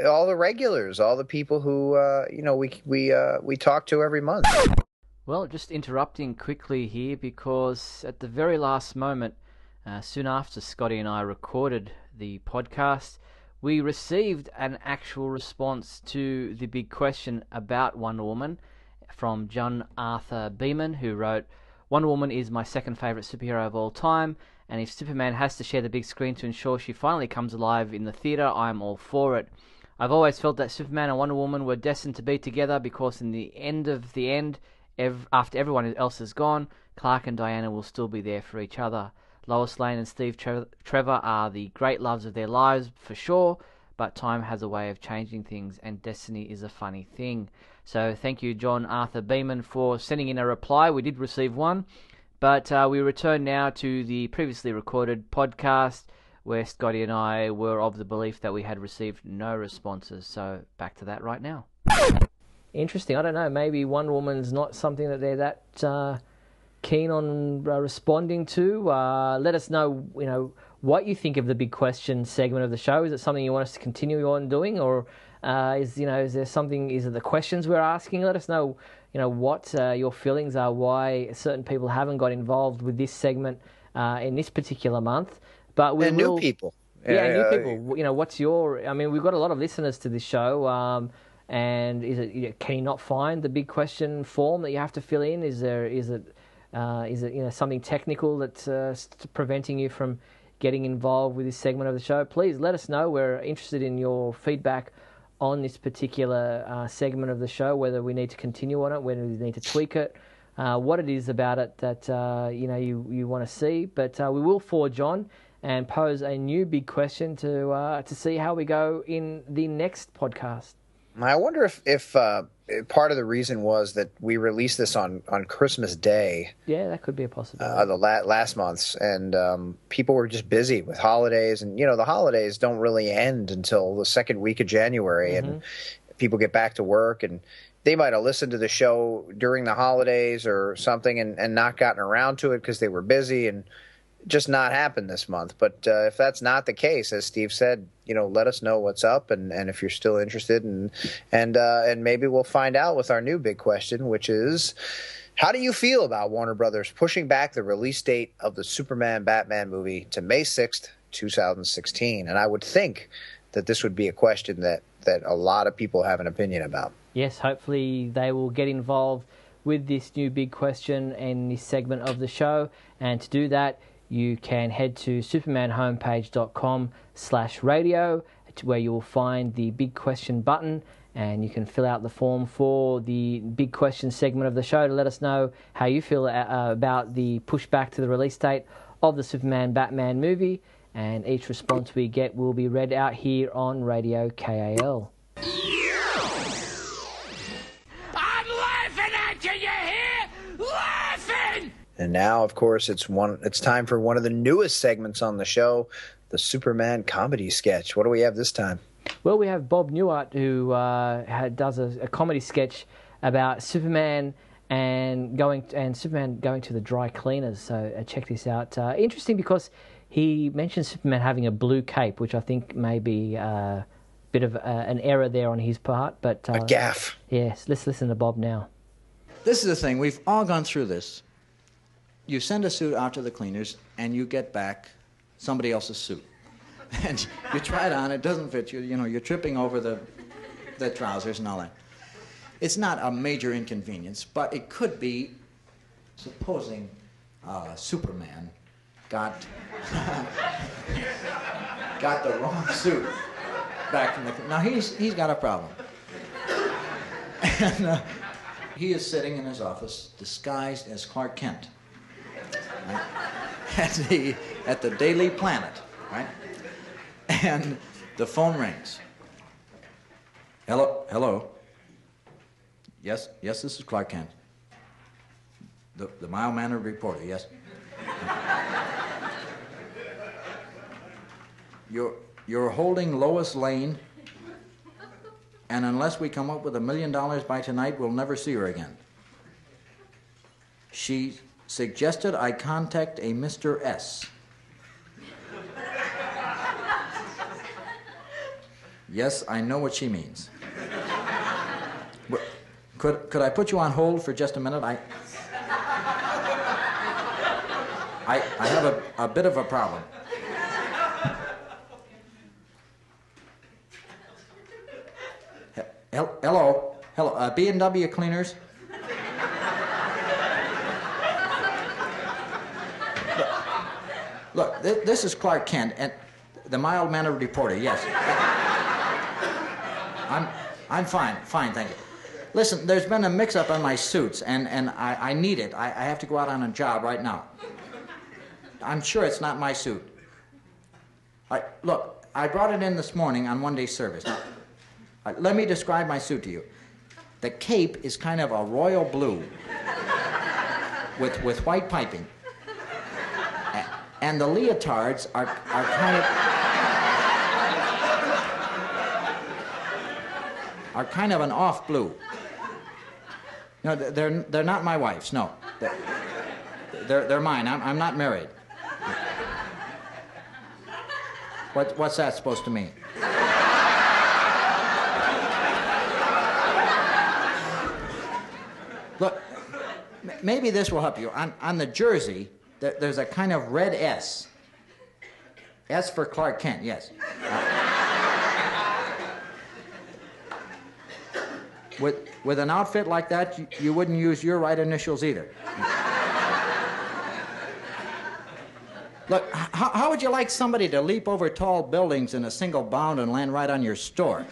all the regulars, all the people who we talk to every month? Well, just interrupting quickly here because at the very last moment, soon after Scotty and I recorded the podcast, we received an actual response to the big question about Wonder Woman from John Arthur Beeman, who wrote, Wonder Woman is my second favourite superhero of all time, and if Superman has to share the big screen to ensure she finally comes alive in the theatre, I'm all for it. I've always felt that Superman and Wonder Woman were destined to be together because in the end of the end, after everyone else is gone, Clark and Diana will still be there for each other. Lois Lane and Steve Trevor are the great loves of their lives, for sure, but time has a way of changing things, and destiny is a funny thing. So thank you, John Arthur Beeman, for sending in a reply. We did receive one, but we return now to the previously recorded podcast where Scotty and I were of the belief that we had received no responses. So back to that right now. Interesting. I don't know. Maybe Wonder Woman's not something that they're that keen on responding to. Let us know, what you think of the big question segment of the show. Is it something you want us to continue on doing, or is there something? Is it the questions we're asking? Let us know, what your feelings are. Why certain people haven't got involved with this segment in this particular month, but new people. Yeah, new people. What's your? I mean, we've got a lot of listeners to this show. And is it? Can you not find the big question form that you have to fill in? Is it something technical that's preventing you from getting involved with this segment of the show? Please let us know. We're interested in your feedback on this particular segment of the show, whether we need to continue on it, whether we need to tweak it, what it is about it that you want to see. But we will forge on and pose a new big question to see how we go in the next podcast. I wonder if part of the reason was that we released this on Christmas Day. Yeah, that could be a possibility. The last month's, and people were just busy with holidays, and the holidays don't really end until the second week of January, and people get back to work, and they might have listened to the show during the holidays or something, and not gotten around to it because they were busy, and just not happened this month. But if that's not the case, as Steve said, let us know what's up, and if you're still interested, and maybe we'll find out with our new big question, which is, how do you feel about Warner Brothers pushing back the release date of the Superman Batman movie to May 6th, 2016? And I would think that this would be a question that a lot of people have an opinion about. Yes, hopefully they will get involved with this new big question in this segment of the show, and to do that, you can head to supermanhomepage.com/radio, where you will find the big question button, and you can fill out the form for the big question segment of the show to let us know how you feel about the pushback to the release date of the Superman Batman movie, and each response we get will be read out here on Radio KAL. And now, of course, it's time for one of the newest segments on the show, the Superman comedy sketch. What do we have this time? Well, we have Bob Newhart, who does a comedy sketch about Superman and Superman going to the dry cleaners. So check this out. Interesting because he mentions Superman having a blue cape, which I think may be a bit of an error there on his part. But a gaffe. Yes, let's listen to Bob now. This is the thing. We've all gone through this. You send a suit out to the cleaners, and you get back somebody else's suit. And you try it on, it doesn't fit you. You know, you're tripping over the trousers and all that. It's not a major inconvenience, but it could be, supposing Superman got the wrong suit back from the... Now, he's got a problem. And he is sitting in his office disguised as Clark Kent, right? At the Daily Planet, right? And the phone rings. Hello. Yes, this is Clark Kent. The mild-mannered reporter, yes. You're holding Lois Lane, and unless we come up with $1 million by tonight, we'll never see her again. She suggested I contact a Mr. S. Yes, I know what she means. Could I put you on hold for just a minute? I have a bit of a problem. Hello, B&W Cleaners. Look, this is Clark Kent, and the mild-mannered reporter, yes. I'm fine, thank you. Listen, there's been a mix-up on my suits, and I need it. I have to go out on a job right now. I'm sure it's not my suit. Look, I brought it in this morning on one-day service. Now, let me describe my suit to you. The cape is kind of a royal blue with white piping. And the leotards are kind of an off blue. No, they're not my wife's. No, they're mine. I'm not married. What's that supposed to mean? Look, maybe this will help you. On the jersey, there's a kind of red S. S for Clark Kent, yes. With an outfit like that, you wouldn't use your right initials either. Look, how would you like somebody to leap over tall buildings in a single bound and land right on your store?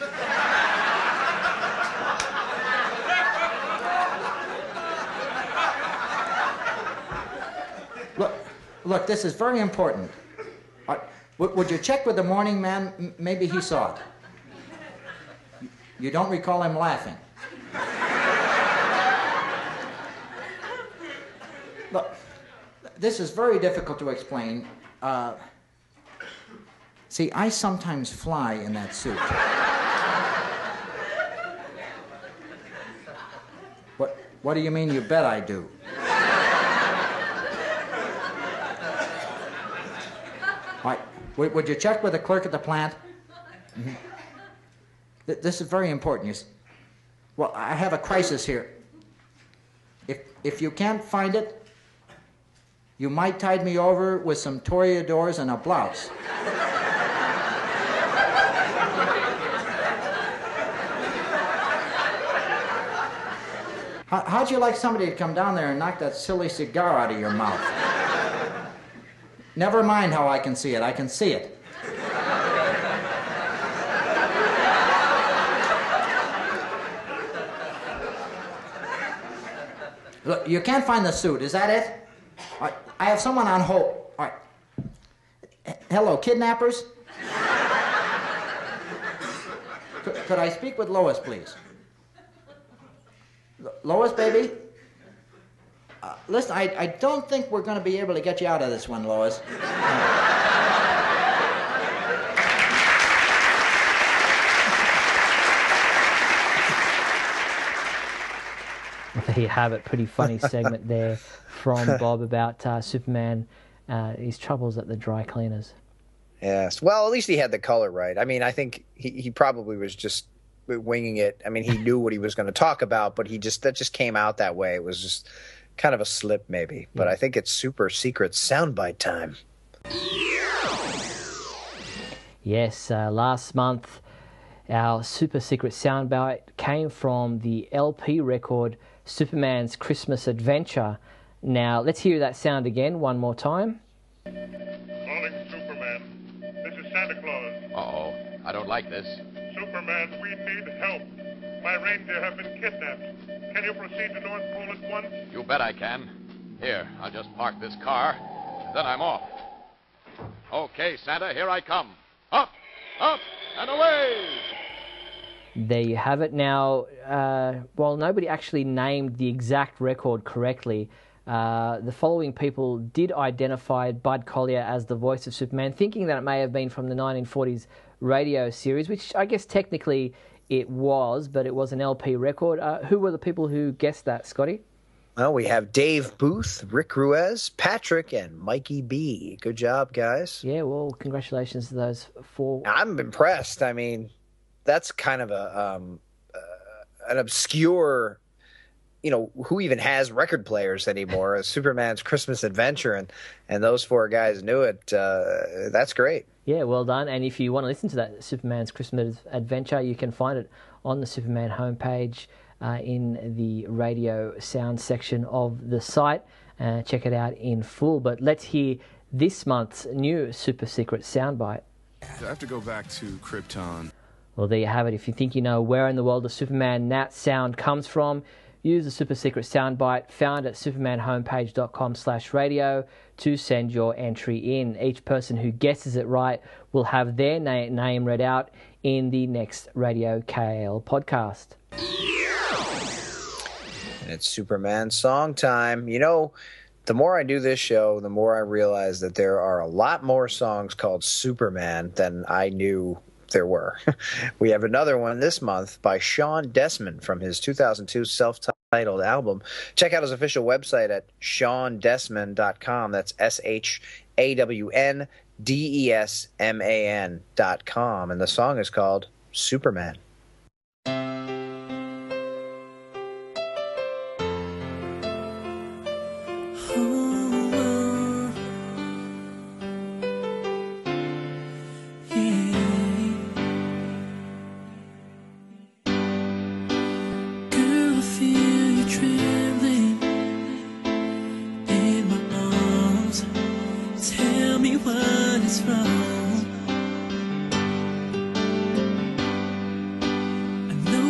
Look, this is very important. Would you check with the morning man? Maybe he saw it. You don't recall him laughing. Look, this is very difficult to explain. See, I sometimes fly in that suit. What do you mean, you bet I do? Would you check with the clerk at the plant? Mm-hmm. This is very important. Well, I have a crisis here. If you can't find it, you might tide me over with some toreadors and a blouse. How'd you like somebody to come down there and knock that silly cigar out of your mouth? Never mind how I can see it. I can see it. Look, you can't find the suit. Is that it? All right, I have someone on hold. All right. Hello, kidnappers? Could I speak with Lois, please? Lois, baby? Listen, I don't think we're going to be able to get you out of this one, Lois. There you have it. Pretty funny segment there from Bob about Superman, his troubles at the dry cleaners. Yes. Well, at least he had the color right. I mean, I think he probably was just winging it. I mean, he knew what he was going to talk about, but that just came out that way. It was just kind of a slip, maybe. But I think it's super secret soundbite time. Yes, last month our super secret soundbite came from the LP record Superman's Christmas Adventure. Now, let's hear that sound again one more time. Calling Superman. This is Santa Claus. Uh-oh, I don't like this. Superman, we need help. My reindeer have been kidnapped. Can you proceed to North Pole at once? You bet I can. Here, I'll just park this car, and then I'm off. Okay, Santa, here I come. Up, up, and away! There you have it. Now, while nobody actually named the exact record correctly, the following people did identify Bud Collyer as the voice of Superman, thinking that it may have been from the 1940s radio series, which I guess technically it was, but it was an LP record. Who were the people who guessed that, Scotty? Well, we have Dave Booth, Rick Ruiz, Patrick, and Mikey B. Good job, guys. Yeah, well, congratulations to those four. I'm impressed. I mean, that's kind of an obscure, who even has record players anymore? Superman's Christmas Adventure, and those four guys knew it. That's great. Yeah, well done. And if you want to listen to that Superman's Christmas Adventure, you can find it on the Superman homepage in the radio sound section of the site. Check it out in full. But let's hear this month's new super secret soundbite. I have to go back to Krypton. Well, there you have it. If you think you know where in the world of Superman that sound comes from, use the super secret soundbite found at supermanhomepage.com/radio to send your entry in. Each person who guesses it right will have their name read out in the next Radio KAL podcast. And it's Superman song time. The more I do this show, the more I realize that there are a lot more songs called Superman than I knew there were. We have another one this month by Sean Desmond from his 2002 self-titled album. Check out his official website at SeanDesman.com. That's ShawnDesman.com. And the song is called Superman.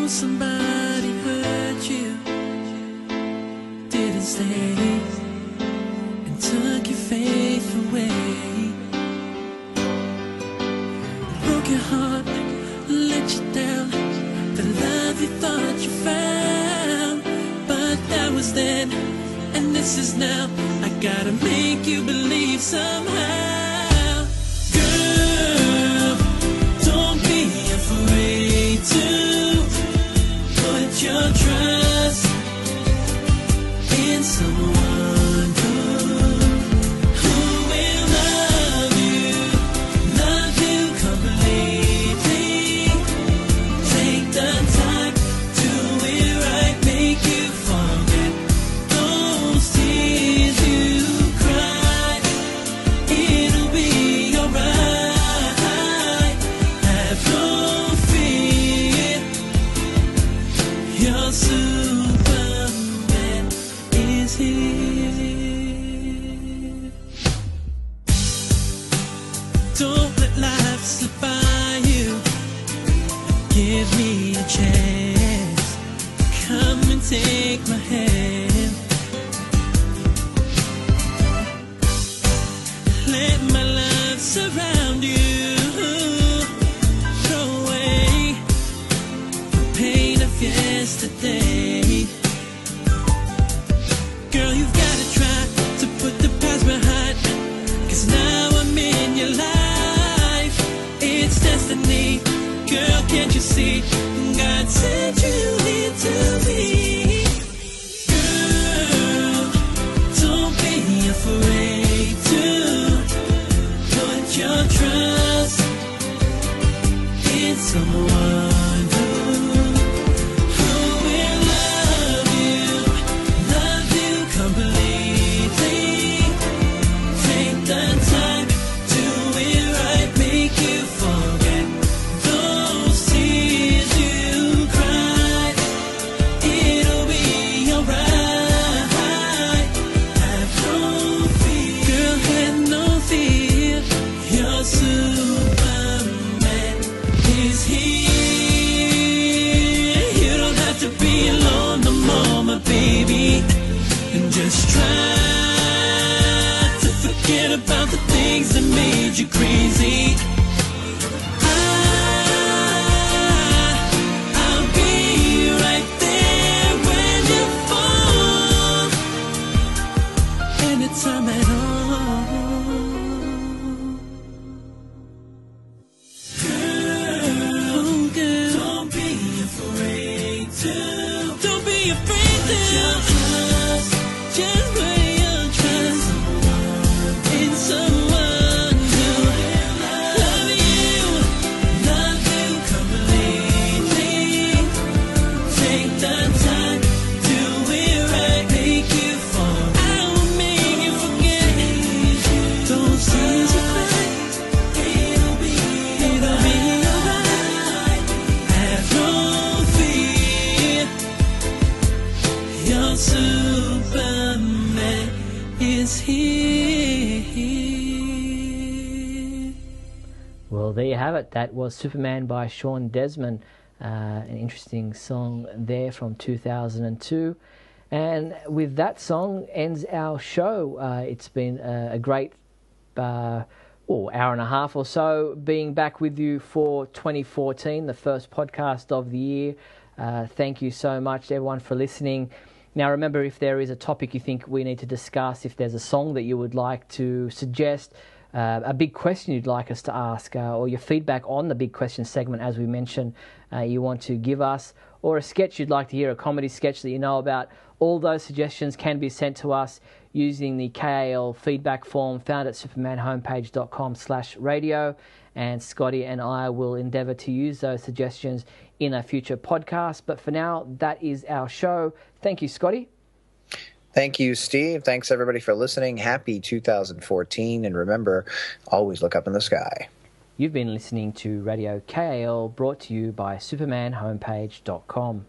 Somebody hurt you, didn't stay, and took your faith away. Broke your heart, let you down, the love you thought you found. But that was then, and this is now. I gotta make you believe somehow. Girl, don't be afraid to put your trust in someone who will love you completely. Take the time, do it right, make you forget those tears you cried. It'll be alright. Have no fear. Your Superman is here. Don't let life slip by you. Give me a chance. Come and take my hand. Let my love surround you. Throw away the pain of yesterday. Girl, you've got see. God sent you here to me. Girl, don't be afraid to put your trust in someone who will love you completely. Take the time, do it right, make you forget those tears you cried. It'll be alright. Have no fear, girl, have no fear. Your Superman is here. You don't have to be alone no more, my baby. And just try to forget about the things that made you crazy. I'll be right there when you fall, anytime at all. Girl, don't be afraid to. Don't be afraid to. Just put your trust in someone who love you completely. Take the time, do it right, make you fall. I will make you forget those tears you cried. It'll be alright. Have no fear. Your Superman is here. Well, there you have it. That was Superman by Sean Desmond. An interesting song there from 2002. And with that song ends our show. It's been a great hour and a half or so being back with you for 2014, the first podcast of the year. Thank you so much, everyone, for listening. Now, remember, if there is a topic you think we need to discuss, if there's a song that you would like to suggest, a big question you'd like us to ask, or your feedback on the big question segment, as we mentioned, you want to give us, or a sketch you'd like to hear, a comedy sketch that you know about, all those suggestions can be sent to us using the KAL feedback form found at supermanhomepage.com/radio. And Scotty and I will endeavour to use those suggestions in a future podcast. But for now, that is our show. Thank you, Scotty. Thank you, Steve. Thanks, everybody, for listening. Happy 2014. And remember, always look up in the sky. You've been listening to Radio KAL, brought to you by supermanhomepage.com.